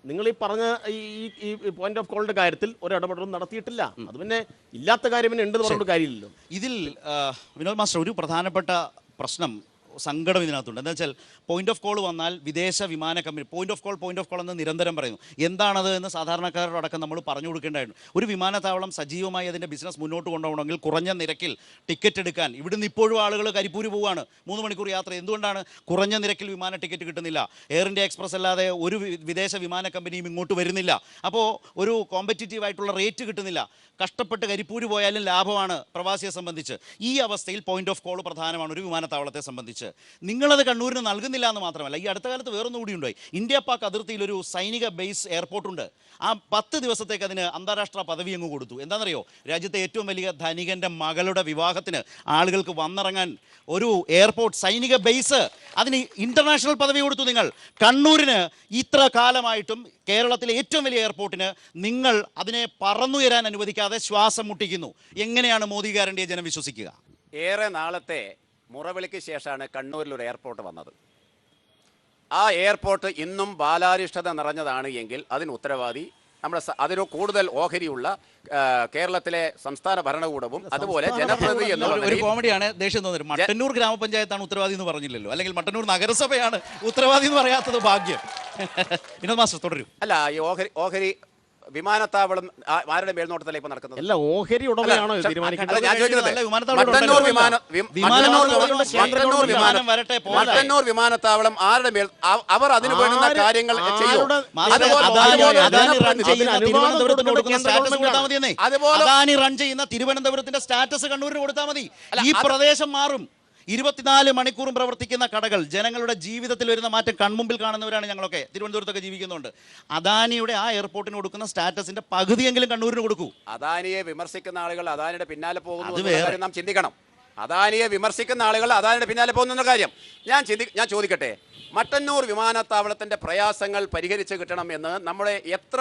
നിങ്ങൾ ഈ പറഞ്ഞ ഈ പോയിന്റ് ഓഫ് കോളിന്റെ കാര്യത്തിൽ ഒരു ഇടപെടലും നടത്തിയിട്ടില്ല. അത് പിന്നെ ഇല്ലാത്ത കാര്യം പിന്നെ ഉണ്ടെന്ന് പറഞ്ഞിട്ട് കാര്യമില്ലല്ലോ. ഇതിൽ വിനോദ് മാസ്റ്റർ, ഒരു പ്രധാനപ്പെട്ട പ്രശ്നം സങ്കടം ഇതിനകത്തുണ്ട്. എന്താ വെച്ചാൽ പോയിന്റ് ഓഫ് കോൾ വന്നാൽ വിദേശ വിമാന കമ്പനി പോയിന്റ് ഓഫ് കോൾ എന്ന് നിരന്തരം പറയുന്നു. എന്താണത് എന്ന് സാധാരണക്കാരോടക്കം നമ്മൾ പറഞ്ഞു കൊടുക്കേണ്ടതായിരുന്നു. ഒരു വിമാനത്താവളം സജീവമായി അതിൻ്റെ ബിസിനസ് മുന്നോട്ട് കൊണ്ടുപോകണമെങ്കിൽ കുറഞ്ഞ നിരക്കിൽ ടിക്കറ്റ് എടുക്കാൻ ഇവിടുന്ന് ഇപ്പോഴും ആളുകൾ കരിപ്പൂര് പോവുകയാണ്, 3 മണിക്കൂർ യാത്ര. എന്തുകൊണ്ടാണ് കുറഞ്ഞ നിരക്കിൽ വിമാന ടിക്കറ്റ് കിട്ടുന്നില്ല? എയർ ഇന്ത്യ എക്സ്പ്രസ് അല്ലാതെ ഒരു വിദേശ വിമാന കമ്പനിയും ഇങ്ങോട്ട് വരുന്നില്ല. അപ്പോൾ ഒരു കോമ്പറ്റീറ്റീവ് ആയിട്ടുള്ള റേറ്റ് കിട്ടുന്നില്ല. കഷ്ടപ്പെട്ട് കരിപ്പൂര് പോയാലും ലാഭമാണ് പ്രവാസിയെ സംബന്ധിച്ച്. ഈ അവസ്ഥയിൽ പോയിന്റ് ഓഫ് കോൾ പ്രധാനമാണ് ഒരു വിമാനത്താവളത്തെ സംബന്ധിച്ച്. നിങ്ങളത് കണ്ണൂരിന് നൽകുന്നില്ല എന്ന് മാത്രമല്ല, ഈ അടുത്ത കാലത്ത് വേറൊന്നും കൂടി ഉണ്ടായി. ഇന്ത്യ പാക് അതിർത്തിയിൽ ഒരു സൈനിക ബേസ് എയർപോർട്ടുണ്ട്. ആ 10 ദിവസത്തേക്ക് അതിന് അന്താരാഷ്ട്ര പദവി അങ്ങ് കൊടുത്തു. എന്താണെന്നറിയോ? രാജ്യത്തെ ഏറ്റവും വലിയ ധനികൻ്റെ മകളുടെ വിവാഹത്തിന് ആളുകൾക്ക് വന്നിറങ്ങാൻ ഒരു എയർപോർട്ട്, സൈനിക ബേസ്, അതിന് ഇന്റർനാഷണൽ പദവി കൊടുത്തു. നിങ്ങൾ കണ്ണൂരിന് ഇത്ര കാലമായിട്ടും കേരളത്തിലെ ഏറ്റവും വലിയ എയർപോർട്ടിന് നിങ്ങൾ അതിനെ പറന്നുയരാൻ അനുവദിക്കാതെ ശ്വാസം മുട്ടിക്കുന്നു. എങ്ങനെയാണ് മോദി ഗ്യാരണ്ടിയെ ജനം വിശ്വസിക്കുക? ഏറെ നാളത്തെ മുറവിളിക്ക് ശേഷമാണ് കണ്ണൂരിൽ ഒരു എയർപോർട്ട് വന്നത്. ആ എയർപോർട്ട് ഇന്നും ബാലാരിഷ്ടത നിറഞ്ഞതാണ് എങ്കിൽ അതിന് ഉത്തരവാദി നമ്മുടെ അതിന് കൂടുതൽ ഓഹരിയുള്ള കേരളത്തിലെ സംസ്ഥാന ഭരണകൂടവും അതുപോലെ ജനപ്രതിനിധി എന്നുള്ള ഒരു കോമഡിയാണ്. ദേഷ്യം തോന്നുന്നത് മട്ടന്നൂർ ഗ്രാമപഞ്ചായത്താണ് ഉത്തരവാദി എന്ന് പറഞ്ഞില്ലല്ലോ, അല്ലെങ്കിൽ മട്ടന്നൂർ നഗരസഭയാണ് ഉത്തരവാദി എന്ന് പറയാത്തത് ഭാഗ്യം. വിനോദ് മാസ്റ്റർ തുടരും. അല്ല, ഈ ഓഹരി വിമാനത്താവളം ആരുടെ മേൽനോട്ടത്തിലാണ് ഇപ്പൊ നടക്കുന്നത്? അല്ല, ഓഹരി ഉടമയാണോ തീരുമാനിക്കുന്നത്? മട്ടന്നൂർ വിമാനത്താവളം ആരുടെ മേൽ അവർ അതിന് വേണ്ടുന്ന കാര്യങ്ങൾ ചെയ്യും. അദാനി റൺ ചെയ്യുന്ന തിരുവനന്തപുരത്തിന്റെ സ്റ്റാറ്റസ് കണ്ണൂരിന് കൊടുത്താൽ മതി. ഈ പ്രദേശം മാറും. 24 മണിക്കൂറും പ്രവർത്തിക്കുന്ന കടകൾ, ജനങ്ങളുടെ ജീവിതത്തിൽ വരുന്ന മാറ്റം കൺമുമ്പിൽ കാണുന്നവരാണ് ഞങ്ങളൊക്കെ. തിരുവനന്തപുരത്തൊക്കെ ജീവിക്കുന്നുണ്ട്. അദാനിയുടെ ആ എയർപോർട്ടിന് കൊടുക്കുന്ന സ്റ്റാറ്റസിന്റെ പകുതിയെങ്കിലും കണ്ണൂരിന് കൊടുക്കൂ. അദാനിയെ വിമർശിക്കുന്ന ആളുകൾ അദാനിയുടെ പിന്നാലെ പോകുന്നു നാം ചിന്തിക്കണം. അദാനിയെ വിമർശിക്കുന്ന ആളുകൾ അദാനിയുടെ പിന്നാലെ പോകുന്ന കാര്യം ഞാൻ ചോദിക്കട്ടെ, മട്ടന്നൂർ വിമാനത്താവളത്തിന്റെ പ്രയാസങ്ങൾ പരിഹരിച്ച് കിട്ടണം എന്ന് നമ്മുടെ എത്ര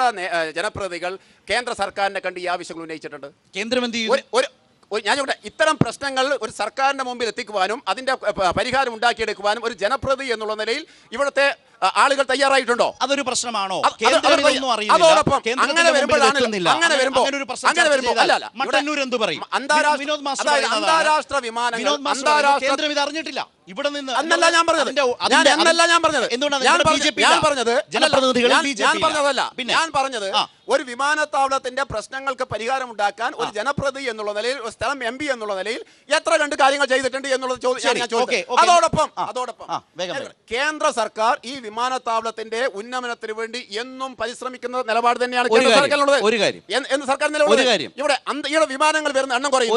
ജനപ്രതിനിധികൾ കേന്ദ്ര സർക്കാരിനെ കണ്ട് ഈ ആവശ്യങ്ങൾ ഉന്നയിച്ചിട്ടുണ്ട്? കേന്ദ്രം എന്ത് ചെയ്യും? ഞാൻ ചോദിക്കട്ടെ, ഇത്തരം പ്രശ്നങ്ങൾ ഒരു സർക്കാരിന്റെ മുമ്പിൽ എത്തിക്കുവാനും അതിന്റെ പരിഹാരം ഉണ്ടാക്കിയെടുക്കുവാനും ഒരു ജനപ്രതിനിധി എന്നുള്ള നിലയിൽ ഇവിടുത്തെ ആളുകൾ തയ്യാറായിട്ടുണ്ടോ? അതൊരു പ്രശ്നമാണോ? അതോടൊപ്പം അങ്ങനെ വരുമ്പോൾ അന്താരാഷ്ട്ര വിമാനങ്ങൾ കേന്ദ്രം ഇത് അറിഞ്ഞിട്ടില്ല. ഇവിടെ നിന്ന് അന്നല്ല ഞാൻ പറഞ്ഞത്. ഞാൻ പറഞ്ഞത് ഒരു വിമാനത്താവളത്തിന്റെ പ്രശ്നങ്ങൾക്ക് പരിഹാരം ഉണ്ടാക്കാൻ ഒരു ജനപ്രതിനിധി എന്നുള്ള നിലയിൽ, ഒരു സ്ഥലം MP എന്നുള്ള നിലയിൽ എത്ര കണ്ട് കാര്യങ്ങൾ ചെയ്തിട്ടുണ്ട് എന്നുള്ളത് അതോടൊപ്പം കേന്ദ്ര സർക്കാർ ഈ വിമാനത്താവളത്തിന്റെ ഉന്നമനത്തിന് വേണ്ടി എന്നും പരിശ്രമിക്കുന്ന നിലപാട് തന്നെയാണ് കേന്ദ്ര സർക്കാരിനുള്ളത്. സർക്കാർ ഇവിടെ വിമാനങ്ങൾ വരുന്ന എണ്ണം കുറയും.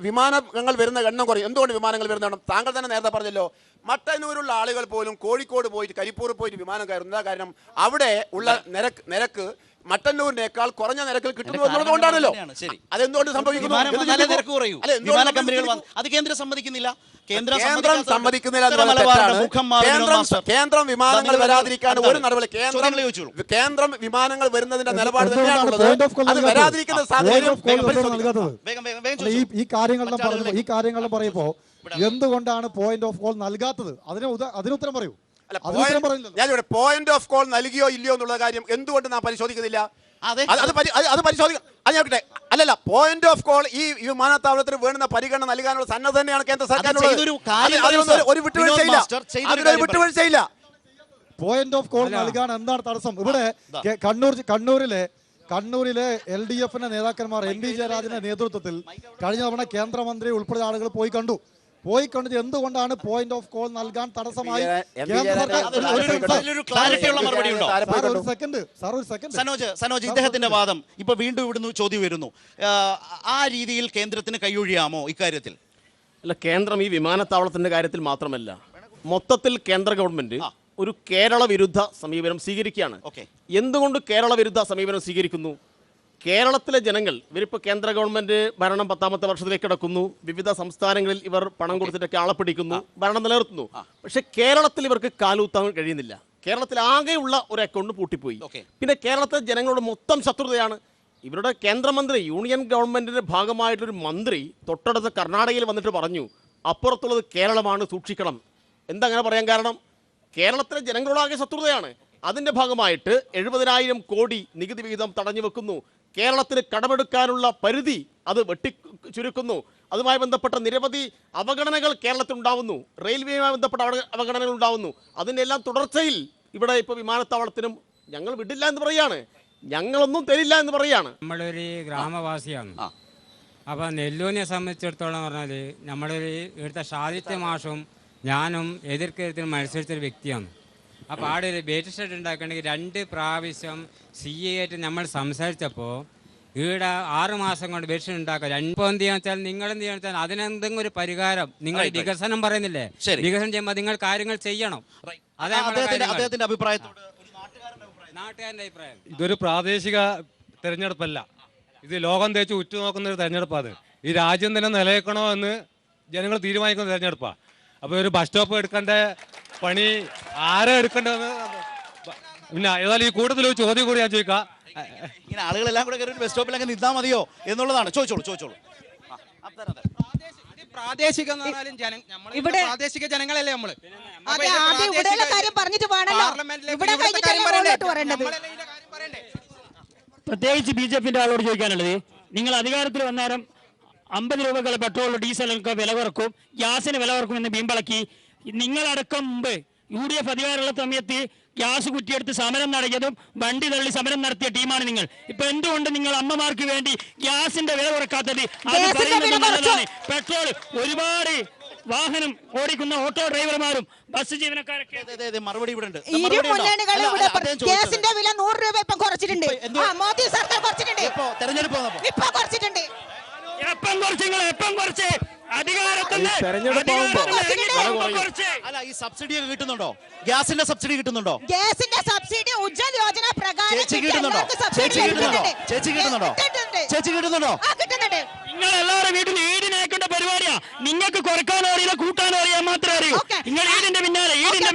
വിമാനങ്ങൾ വരുന്ന എണ്ണം കുറയും. എന്തുകൊണ്ട് വിമാനങ്ങൾ വരുന്ന എണ്ണം? താങ്കൾ തന്നെ നേരത്തെ പറഞ്ഞല്ലോ, മട്ടന്നൂരുള്ള ആളുകൾ പോലും കോഴിക്കോട് പോയിട്ട് കരിപ്പൂർ പോയിട്ട് വിമാനം കയറുന്ന കാരണം അവിടെ ഉള്ള നിരക്ക് മട്ടന്നൂരിനേക്കാൾ കുറഞ്ഞ നിരക്കിൽ കിട്ടുന്നു എന്നുള്ളതുകൊണ്ടാണല്ലോ. അതെന്തുകൊണ്ട് സംഭവിക്കുന്നു? അത് കേന്ദ്രം സമ്മതിക്കുന്നില്ല. കേന്ദ്രം വിമാനങ്ങൾ വരാതിരിക്കാൻ ഒരു നടപടി കേന്ദ്രം വിമാനങ്ങൾ വരുന്നതിന്റെ നിലപാട് തന്നെയാണുള്ളത്. അത് വരാതിരിക്കുന്ന സാഹചര്യം ഈ കാര്യങ്ങളെല്ലാം പറയുമ്പോ എന്തുകൊണ്ടാണ് പോയിന്റ് ഓഫ് കോൾ നൽകാത്തത്? അതിനുത്തരം പറയൂ. ഞാൻ ഇവിടെ പോയിന്റ് ഓഫ് കോൾ നൽകിയോ ഇല്ലയോ എന്നുള്ള കാര്യം എന്തുകൊണ്ട് നാം പരിശോധിക്കുന്നില്ല? അത് പരിശോധിക്കാം. അല്ലല്ല, പോയിന്റ് ഓഫ് കോൾ ഈ വിമാനത്താവളത്തിന് വേണ്ടുന്ന പരിഗണന നൽകാനുള്ള സന്നദ്ധ തന്നെയാണ് കേന്ദ്ര സർക്കാരിനുള്ളത്. ഒരു വിട്ടുവീഴ്ചയില്ല. പോയിന്റ് ഓഫ് കോൾ നൽകാൻ എന്താണ് തടസ്സം? ഇവിടെ കണ്ണൂരിലെ LDFന്റെ നേതാക്കന്മാർ MP ജയരാജന്റെ നേതൃത്വത്തിൽ കഴിഞ്ഞ തവണ കേന്ദ്രമന്ത്രി ഉൾപ്പെടെ ആളുകൾ പോയി കണ്ടു. എന്തുകൊണ്ടാണ് പോയിന്റ് ഓഫ് കോൾ നൽകാൻ തടസ്സമായി? സനോജ്, ഇദ്ദേഹത്തിന്റെ വാദം ഇപ്പൊ വീണ്ടും ഇവിടുന്ന് ചോദ്യം വരുന്നു. ആ രീതിയിൽ കേന്ദ്രത്തിന് കൈയൊഴിയാമോ ഇക്കാര്യത്തിൽ? അല്ല, കേന്ദ്രം ഈ വിമാനത്താവളത്തിന്റെ കാര്യത്തിൽ മാത്രമല്ല, മൊത്തത്തിൽ കേന്ദ്ര ഗവൺമെന്റ് ഒരു കേരള വിരുദ്ധ സമീപനം സ്വീകരിക്കുകയാണ്. എന്തുകൊണ്ട് കേരള വിരുദ്ധ സമീപനം സ്വീകരിക്കുന്നു? കേരളത്തിലെ ജനങ്ങൾ, ഇവരിപ്പോൾ കേന്ദ്ര ഗവൺമെന്റ് ഭരണം 10ാമത്തെ വർഷത്തിലേക്ക് കിടക്കുന്നു, വിവിധ സംസ്ഥാനങ്ങളിൽ ഇവർ പണം കൊടുത്തിട്ടൊക്കെ ആളെ പിടിക്കുന്നു, ഭരണം നിലനിർത്തുന്നു. പക്ഷെ കേരളത്തിൽ ഇവർക്ക് കാലൂത്താൻ കഴിയുന്നില്ല. കേരളത്തിൽ ആകെയുള്ള ഒരു അക്കൗണ്ട് പൂട്ടിപ്പോയി. പിന്നെ കേരളത്തിലെ ജനങ്ങളുടെ മൊത്തം ശത്രുതയാണ്. ഇവരുടെ കേന്ദ്രമന്ത്രി, യൂണിയൻ ഗവൺമെന്റിന്റെ ഭാഗമായിട്ടൊരു മന്ത്രി തൊട്ടടുത്ത കർണാടകയിൽ വന്നിട്ട് പറഞ്ഞു, അപ്പുറത്തുള്ളത് കേരളമാണ്, സൂക്ഷിക്കണം. എന്താ അങ്ങനെ പറയാൻ കാരണം? കേരളത്തിലെ ജനങ്ങളോടാകെ ശത്രുതയാണ്. അതിന്റെ ഭാഗമായിട്ട് 70,000 കോടി നികുതി വിഹിതം തടഞ്ഞു വെക്കുന്നു. കേരളത്തിന് കടമെടുക്കാനുള്ള പരിധി അത് വെട്ടി ചുരുക്കുന്നു. അതുമായി ബന്ധപ്പെട്ട നിരവധി അവഗണനകൾ കേരളത്തിൽ ഉണ്ടാവുന്നു. റെയിൽവേയുമായി ബന്ധപ്പെട്ട അവഗണനകൾ ഉണ്ടാവുന്നു. അതിനെല്ലാം തുടർച്ചയിൽ ഇവിടെ ഇപ്പോൾ വിമാനത്താവളത്തിനും ഞങ്ങൾ വിടില്ല എന്ന് പറയുകയാണ്, ഞങ്ങളൊന്നും തരില്ല എന്ന് പറയുകയാണ്. നമ്മളൊരു ഗ്രാമവാസിയാണ്. അപ്പോൾ നെല്ലൂരിനെ സംബന്ധിച്ചിടത്തോളം പറഞ്ഞാൽ നമ്മളൊരു ഇവിടുത്തെ ഷാദിത്യ മാഷും ഞാനും എതിർക്കരുത്തിൽ മത്സരിച്ചൊരു വ്യക്തിയാണ്. അപ്പോൾ അവിടെ ഒരു ബേറ്റ് ഷെഡ് ഉണ്ടാക്കണമെങ്കിൽ 2 പ്രാവശ്യം CA ആയിട്ട് നമ്മൾ സംസാരിച്ചപ്പോൾ ഇവിടെ 6 മാസം കൊണ്ട് ബേറ്റ് ഷെഡ് ഉണ്ടാക്കുക. 2 എന്ത് ചെയ്യാന്ന് വെച്ചാൽ നിങ്ങൾ എന്ത് ചെയ്യാന്ന് വെച്ചാൽ അതിനെന്തെങ്കിലും ഒരു പരിഹാരം, നിങ്ങൾ വികസനം പറയുന്നില്ലേ, വികസനം ചെയ്യുമ്പോൾ നിങ്ങൾ കാര്യങ്ങൾ ചെയ്യണം. അതെ അദ്ദേഹത്തിന്റെ അഭിപ്രായത്തോട് നാട്ടുകാരുടെ അഭിപ്രായം. ഇതൊരു പ്രാദേശിക തെരഞ്ഞെടുപ്പല്ല, ഇത് ലോകം തേച്ച് ഉറ്റുനോക്കുന്ന ഒരു തെരഞ്ഞെടുപ്പാണ്. ഈ രാജ്യം തന്നെ നിലനിൽക്കണോ എന്ന് ജനങ്ങൾ തീരുമാനിക്കുന്ന തെരഞ്ഞെടുപ്പാണ്. അപ്പോൾ ഒരു ബസ് സ്റ്റോപ്പ് എടുക്കേണ്ട പണി ആരാ എടുക്കേണ്ടതെന്ന് പിന്നെ ഏതായാലും ഈ കൂടുതൽ ഒരു ചോദ്യം കൂടി ഞാൻ ചോദിക്കാം. ഇങ്ങനെ ആളുകളെല്ലാം കൂടെ കയറി ബസ് സ്റ്റോപ്പിൽ അങ്ങ് നിന്നാ മതിയോ എന്നുള്ളതാണ്. ചോദിച്ചോളൂ. പ്രാദേശിക ഇവിടെ പ്രാദേശിക ജനങ്ങളല്ലേ നമ്മള്. അതെ, ആദ്യം ഇവിടെയുള്ള കാര്യം പറഞ്ഞിട്ട് വേണല്ലോ ഇവിടെ കഴിഞ്ഞിട്ട് പറയേണ്ടത്. പ്രത്യേകിച്ച് BJPന്റെ ആളോട് ചോദിക്കാനുള്ളത്, നിങ്ങൾ അധികാരത്തിൽ വന്നേരം 50 രൂപക്കുള്ള പെട്രോൾ ഡീസലൊക്കെ വില കുറക്കും, ഗ്യാസിന് വില കുറക്കുമെന്ന് ബീമ്പളക്കി. നിങ്ങളടക്കം മുമ്പ് UDF അധികാരമുള്ള സമയത്ത് ഗ്യാസ് കുറ്റിയെടുത്ത് സമരം നടത്തിയതും വണ്ടി തള്ളി സമരം നടത്തിയ ടീമാണ് നിങ്ങൾ. ഇപ്പൊ എന്തുകൊണ്ട് നിങ്ങൾ അമ്മമാർക്ക് വേണ്ടി ഗ്യാസിന്റെ വില കുറക്കാത്തത്? അത് പറയുന്നത് നല്ലതാണ്. പെട്രോൾ ഒരുപാട് വാഹനം ഓടിക്കുന്ന ഓട്ടോ ഡ്രൈവർമാരും ബസ് ജീവനക്കാരൊക്കെ മറുപടി ഇവിടെ ഉണ്ട്. ഗ്യാസിന്റെ വില 100 രൂപ ഇപ്പം കുറച്ചിട്ടുണ്ട്. മോദി സർക്കാർ കുറച്ചിട്ടുണ്ട്. തെരഞ്ഞെടുപ്പ് ഇപ്പൊ കുറച്ചിട്ടുണ്ട്. എപ്പം കുറച്ച് അല്ല, ഈ സബ്സിഡി ഒക്കെ കിട്ടുന്നുണ്ടോ? ഗ്യാസിന്റെ സബ്സിഡി കിട്ടുന്നുണ്ടോ? ഗ്യാസിന്റെ സബ്സിഡി ഉജ്ജ്വല യോജന പ്രകാരം ചേച്ചി കിട്ടുന്നുണ്ടോ? നിങ്ങൾ എല്ലാവരും വീട്ടിൽ ഈടിനേക്കേണ്ട പരിപാടിയാ. നിങ്ങൾക്ക് കുറക്കാനോ അറിയില്ല, കൂട്ടാനോ അറിയാൻ മാത്രമേ അറിയൂ. നിങ്ങൾ ഈടിന്റെ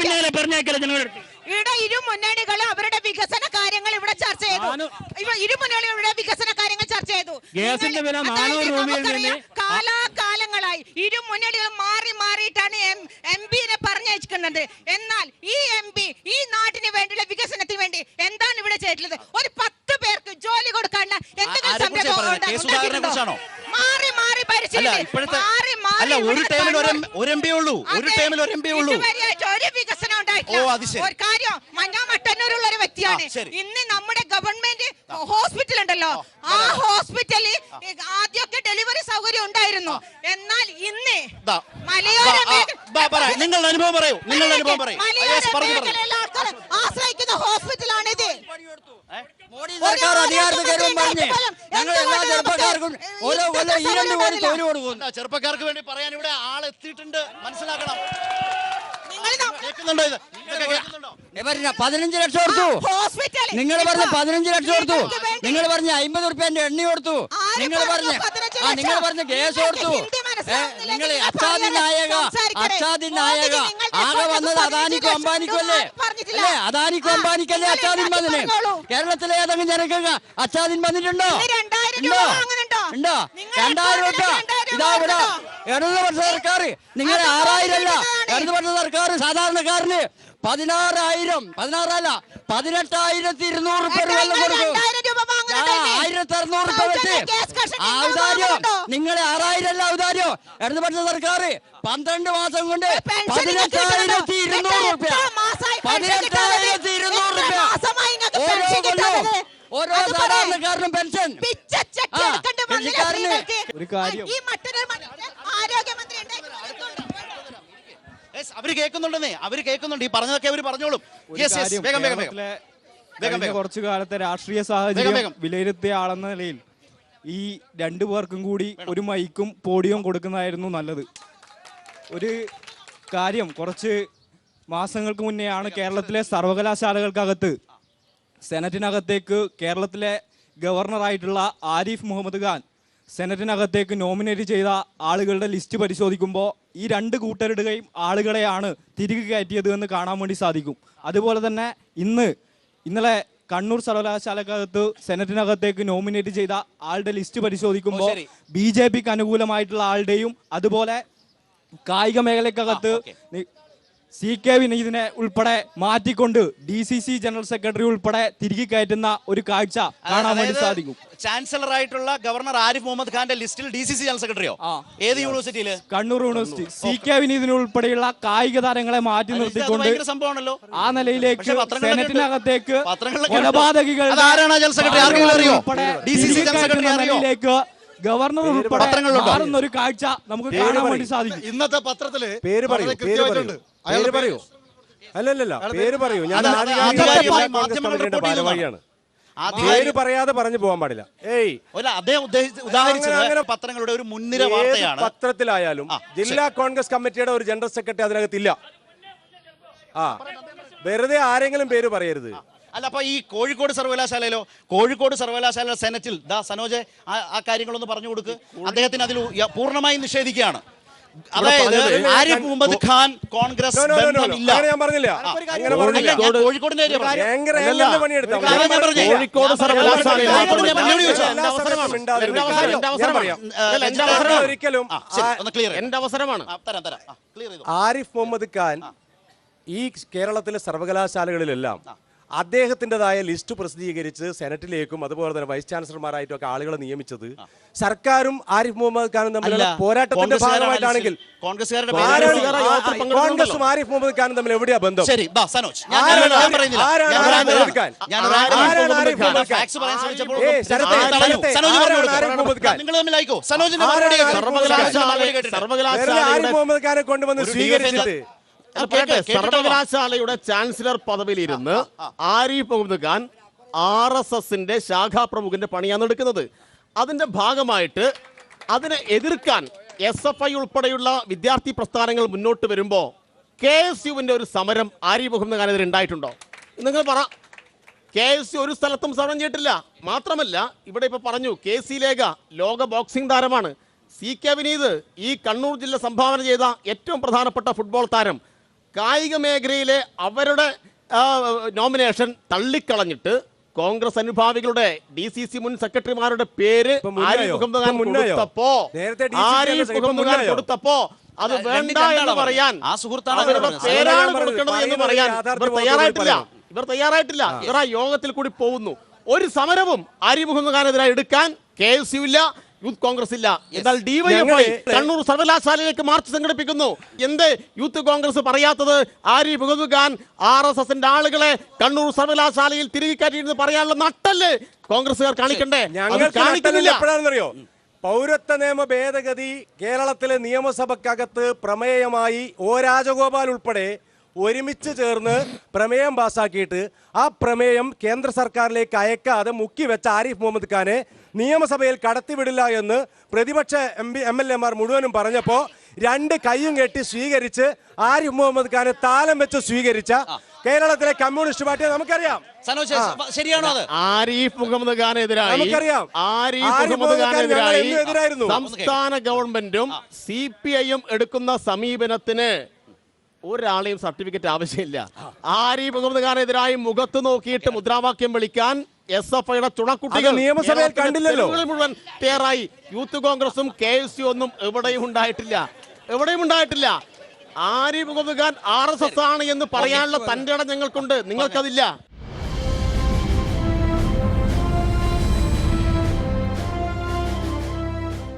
പിന്നാലെ പറഞ്ഞേക്കല ജനങ്ങളുടെ. ഇവിടെ ഇരു മുന്നണികളും അവരുടെ വികസന കാര്യങ്ങൾ ഇവിടെ ചർച്ച ചെയ്തു. ഇരു മുന്നണികളും ഇവിടെ വികസന കാര്യങ്ങൾ ചർച്ച ചെയ്തു. ഗ്യാസിന്റെ വില 400 രൂപയിൽ നിന്ന് കാലാകാലങ്ങളായി ഇരു മുന്നണികളും മാറിയിട്ടാണ് MP-നെ പറഞ്ഞയക്കുന്നത്. എന്നാൽ ഈ MP ഈ നാട്ടിന് വേണ്ടിയുള്ള വികസനത്തിന് വേണ്ടി എന്താണ് ഇവിടെ ചെയ്തിട്ടുള്ളത്? ഒരു 10 പേർക്ക് ജോലി കൊടുക്കാനുള്ള എന്തെങ്കിലും സംരംഭം മാറി ഭരിച്ചിട്ടുണ്ട്. ഒരു ടൈമിൽ ഒരു MP ഉള്ളൂ. ഒരു വികസനം ഉണ്ടായിട്ടില്ല. ഒരു കാര്യം, മഞ്ഞാമട്ടന്നൂരുള്ള ഒരു വ്യക്തിയാണ്. ഇന്ന് നമ്മുടെ ഗവൺമെന്റ് ഹോസ്പിറ്റൽ ഉണ്ടല്ലോ, ആ ഹോസ്പിറ്റലിൽ ആദ്യമൊക്കെ ഡെലിവറി സൗകര്യം ഉണ്ടായിരുന്നു. എന്നാൽ ഇന്ന് നിങ്ങളുടെ അനുഭവം പറയൂ. ആശ്രയിക്കുന്ന ഹോസ്പിറ്റലാണിത്. മോഡി സർക്കാർ അധികാരത്തിൽ കയറും പറഞ്ഞ് ഞങ്ങൾ എല്ലാ ചെറുപ്പക്കാർക്കും ഓരോ കൊല്ലം 2 കോടി തൊഴിൽ കൊടുക്കുന്നു. ചെറുപ്പക്കാർക്ക് വേണ്ടി പറയാൻ ഇവിടെ ആളെത്തിയിട്ടുണ്ട്, മനസ്സിലാക്കണം. കേൾക്കുന്നുണ്ടോ? 15 ലക്ഷം കൊടുത്തു. നിങ്ങൾ പറഞ്ഞ 15 ലക്ഷം കൊടുത്തു. നിങ്ങൾ പറഞ്ഞ 50 റുപ്യന്റെ എണ്ണി കൊടുത്തു. നിങ്ങൾ പറഞ്ഞ കേസ് കൊടുത്തു. നിങ്ങൾ അച്ചാദി നായക ആകെ വന്നത് അദാനിക്കും അംബാനിക്കും അല്ലേ? അദാനിക്കും അംബാനിക്കല്ലേ അച്ചാദിൻ വന്നിന്? കേരളത്തിലെ ഏതെങ്കിലും ജനങ്ങൾക്ക് അച്ചാദിൻ വന്നിട്ടുണ്ടോ? ഉണ്ടോ? 2000 രൂപ. ഇതാ ഇവിടെ ഇടതുപക്ഷ സർക്കാർ നിങ്ങളെ 6000 അല്ല, ഇടതുപക്ഷ സർക്കാർ സാധാരണക്കാരന് 18,200 രൂപ വെള്ളം കൊടുക്കും. 1600 രൂപ വെച്ച് ഔദാര്യം. നിങ്ങളെ 6000 അല്ല ഔദാര്യം. ഇടതുപക്ഷ സർക്കാർ 12 മാസം കൊണ്ട് 18,200 രൂപ. 18,200 രൂപ ഓരോ കൊല്ലവും ഓരോ സാധാരണക്കാരനും പെൻഷൻ. ഒരു കാര്യം അവര് കേൾക്കുന്നുണ്ട്. ഈ പറഞ്ഞതൊക്കെ അവര് പറഞ്ഞോളും. കുറച്ചു കാലത്തെ രാഷ്ട്രീയ സാഹചര്യം വിലയിരുത്തിയ ആളെന്ന നിലയിൽ ഈ 2 പേർക്കും കൂടി ഒരു മൈക്കും പോഡിയവും കൊടുക്കുന്നതായിരുന്നു നല്ലത്. ഒരു കാര്യം, കുറച്ച് മാസങ്ങൾക്ക് മുന്നെയാണ് കേരളത്തിലെ സർവകലാശാലകൾക്കകത്ത് സെനറ്റിനകത്തേക്ക് കേരളത്തിലെ ഗവർണറായിട്ടുള്ള ആരിഫ് മുഹമ്മദ് ഖാൻ സെനറ്റിനകത്തേക്ക് നോമിനേറ്റ് ചെയ്ത ആളുകളുടെ ലിസ്റ്റ് പരിശോധിക്കുമ്പോൾ ഈ 2 കൂട്ടരുടെയും ആളുകളെയാണ് തിരികെ കയറ്റിയത് എന്ന് കാണാൻ വേണ്ടി സാധിക്കും. അതുപോലെ തന്നെ ഇന്നലെ കണ്ണൂർ സർവകലാശാലക്കകത്ത് സെനറ്റിനകത്തേക്ക് നോമിനേറ്റ് ചെയ്ത ആളുടെ ലിസ്റ്റ് പരിശോധിക്കുമ്പോൾ BJPക്ക് അനുകൂലമായിട്ടുള്ള ആളുടെയും അതുപോലെ കായിക മേഖലക്കകത്ത് CK വിനീതിനെ ഉൾപ്പെടെ മാറ്റിക്കൊണ്ട് DCC ജനറൽ സെക്രട്ടറി ഉൾപ്പെടെ തിരികെ കയറ്റുന്ന ഒരു കാഴ്ച കാണാൻ വേണ്ടി സാധിക്കും. ചാൻസലർ ആയിട്ടുള്ള ഗവർണർ ആരിഫ് മുഹമ്മദ് ഖാന്റെ ലിസ്റ്റിൽ DCC ജനറൽ സെക്രട്ടറിയോ? ഏത് യൂണിവേഴ്സിറ്റിയില്? കണ്ണൂർ യൂണിവേഴ്സിറ്റി. CK വിനീതിനെ ഉൾപ്പെടെയുള്ള കായിക താരങ്ങളെ മാറ്റി നിർത്തിക്കൊണ്ട് സംഭവമാണല്ലോ ആ നിലയിലേക്ക് സെനറ്റിനകത്തേക്ക് കൊലപാതകികൾ നിലയിലേക്ക് ഗവർണർ ഉൾപ്പെടെ മാറുന്ന ഒരു കാഴ്ച നമുക്ക് കാണാൻ വേണ്ടി സാധിക്കും. ഇന്നത്തെ പത്രത്തില് പേര് പറയൂ അല്ലല്ല പേര് പറയൂ. ഞാൻ ഭാരവാഹിയാണ്. പേര് പറയാതെ പറഞ്ഞു പോകാൻ പാടില്ല. പത്രങ്ങളുടെ ഒരു മുൻനിര വാർത്തയാണ്. പത്രത്തിലായാലും ജില്ലാ കോൺഗ്രസ് കമ്മിറ്റിയുടെ ഒരു ജനറൽ സെക്രട്ടറി അതിനകത്തില്ല. വെറുതെ ആരെങ്കിലും പേര് പറയരുത്. അല്ല, അപ്പൊ ഈ കോഴിക്കോട് സർവകലാശാലയിലോ? കോഴിക്കോട് സർവകലാശാല സെനറ്റിൽ സനോജ് ആ കാര്യങ്ങളൊന്ന് പറഞ്ഞു കൊടുക്ക്. അദ്ദേഹത്തിന് അതിൽ പൂർണ്ണമായി നിഷേധിക്കുകയാണ്. അതായത് ആരിഫ് മുഹമ്മദ് ഖാൻ കോൺഗ്രസ് ബന്ധമില്ല. ഞാൻ പറഞ്ഞില്ല. കോഴിക്കോടിന്റെ കോഴിക്കോട് ഒരിക്കലും എന്റെ അവസരമാണ്. ആരിഫ് മുഹമ്മദ് ഖാൻ ഈ കേരളത്തിലെ സർവകലാശാലകളിലെല്ലാം അദ്ദേഹത്തിൻ്റെതായ ലിസ്റ്റ് പ്രസിദ്ധീകരിച്ച് സെനറ്റിലേക്കും അതുപോലെ തന്നെ വൈസ് ചാൻസലർമാരായിട്ടും ഒക്കെ ആളുകളെ നിയമിച്ചത് സർക്കാരും ആരിഫ് മുഹമ്മദ് ഖാനും തമ്മിലുള്ള പോരാട്ടത്തിന്റെ ഭാഗമായിട്ടാണെങ്കിൽ കോൺഗ്രസും ആരിഫ് മുഹമ്മദ് ഖാനും തമ്മിൽ എവിടെയാ ബന്ധം? ആരിഫ് മുഹമ്മദ് ഖാനെ കൊണ്ടുവന്ന് സ്വീകരിച്ചിട്ട് സർവകലാശാലയുടെ ചാൻസലർ പദവിയിലിരുന്ന് ആരിഫ് മുഹമ്മദ് ഖാൻ RSSന്റെ ശാഖാപ്രമുഖന്റെ പണിയാണ് എടുക്കുന്നത്. അതിന്റെ ഭാഗമായിട്ട് അതിനെ എതിർക്കാൻ SFI ഉൾപ്പെടെയുള്ള വിദ്യാർത്ഥി പ്രസ്ഥാനങ്ങൾ മുന്നോട്ട് വരുമ്പോൾ KSUവിന്റെ ഒരു സമരം ആരിഫ് മുഹമ്മദ് ഖാനെതിരെ ഉണ്ടായിട്ടുണ്ടോ? നിങ്ങൾ പറ. KSU ഒരു സ്ഥലത്തും സമരം ചെയ്തിട്ടില്ല. മാത്രമല്ല ഇവിടെ ഇപ്പൊ പറഞ്ഞു KC ലേഖ ലോക ബോക്സിംഗ് താരമാണ്. CK വിനീത് ഈ കണ്ണൂർ ജില്ല സംഭാവന ചെയ്ത ഏറ്റവും പ്രധാനപ്പെട്ട ഫുട്ബോൾ താരം. കായിക മേഖലയിലെ അവരുടെ നോമിനേഷൻ തള്ളിക്കളഞ്ഞിട്ട് കോൺഗ്രസ് അനുഭാവികളുടെ DCC മുൻ സെക്രട്ടറിമാരുടെ പേര് ആരിഫ് മുഹമ്മദ് ഖാൻ കൊടുത്തപ്പോ അത് വേണ്ട എന്ന് പറയാൻ പേരാണ് കൊടുക്കണം എന്ന് പറയാൻ ഇവർ തയ്യാറായിട്ടില്ല. ഇവർ ആ യോഗത്തിൽ കൂടി പോകുന്നു. ഒരു സമരവും ആരിഫ് മുഹമ്മദ് ഖാനെതിരായി എടുക്കാൻ KSU ഇല്ല, യൂത്ത് കോൺഗ്രസ് ഇല്ല. എന്നാൽ DYFI കണ്ണൂർ സർവകലാശാലയിലേക്ക് മാർച്ച് സംഘടിപ്പിക്കുന്നു. എന്ത് യൂത്ത് കോൺഗ്രസ് പറയാത്തത്? ആരിഫ് മുഹമ്മദ് ഖാൻ RSSന്റെ ആളുകളെ കണ്ണൂർ സർവകലാശാലയിൽ തിരികെ കയറ്റിയെന്ന് പറയാനുള്ള നട്ടല് കോൺഗ്രസുകാർ കാണിക്കണ്ടേ? എപ്പോഴാണെന്നറിയോ? പൗരത്വ നിയമ ഭേദഗതി കേരളത്തിലെ നിയമസഭക്കകത്ത് പ്രമേയമായി O രാജഗോപാൽ ഉൾപ്പെടെ ഒരുമിച്ച് ചേർന്ന് പ്രമേയം പാസാക്കിയിട്ട് ആ പ്രമേയം കേന്ദ്ര സർക്കാരിലേക്ക് അയക്കാതെ മുക്കി വെച്ച ആരിഫ് മുഹമ്മദ് ഖാനെ നിയമസഭയിൽ കടത്തിവിടില്ല എന്ന് പ്രതിപക്ഷ MLA-മാർ മുഴുവനും പറഞ്ഞപ്പോൾ രണ്ട് കൈയും കെട്ടി സ്വീകരിച്ച് ആരിഫ് മുഹമ്മദ് ഖാനെ താലം വെച്ച് സ്വീകരിച്ച കേരളത്തിലെ കമ്മ്യൂണിസ്റ്റ് പാർട്ടിയെ നമുക്കറിയാം. ശരിയാണോ? അത് ആരിഫ് മുഹമ്മദ് ഖാനെതിരായി നമുക്കറിയാം. ആരിഫ് മുഹമ്മദ് ഖാനെതിരായി സംസ്ഥാന ഗവൺമെന്റും CPI-യും എടുക്കുന്ന സമീപനത്തിന് ഒരാളെയും സർട്ടിഫിക്കറ്റ് ആവശ്യമില്ല. ആരിഫ് മുഹമ്മദ് ഖാനെതിരായി മുഖത്ത് നോക്കിയിട്ട് മുദ്രാവാക്യം വിളിക്കാൻ SFI-യുടെ ചുണക്കുട്ടികൾ നിയമസഭയിൽ കണ്ടില്ലല്ലോ. മുഴുവൻ തയ്യാറായി. യൂത്ത് കോൺഗ്രസും KSU ഒന്നും എവിടെയും ഉണ്ടായിട്ടില്ല. ആരിഫ് മുഹമ്മദ് ഖാൻ RSS ആണ് എന്ന് പറയാനുള്ള തന്റെ ഇടം ഞങ്ങൾക്കുണ്ട്, നിങ്ങൾക്കതില്ല.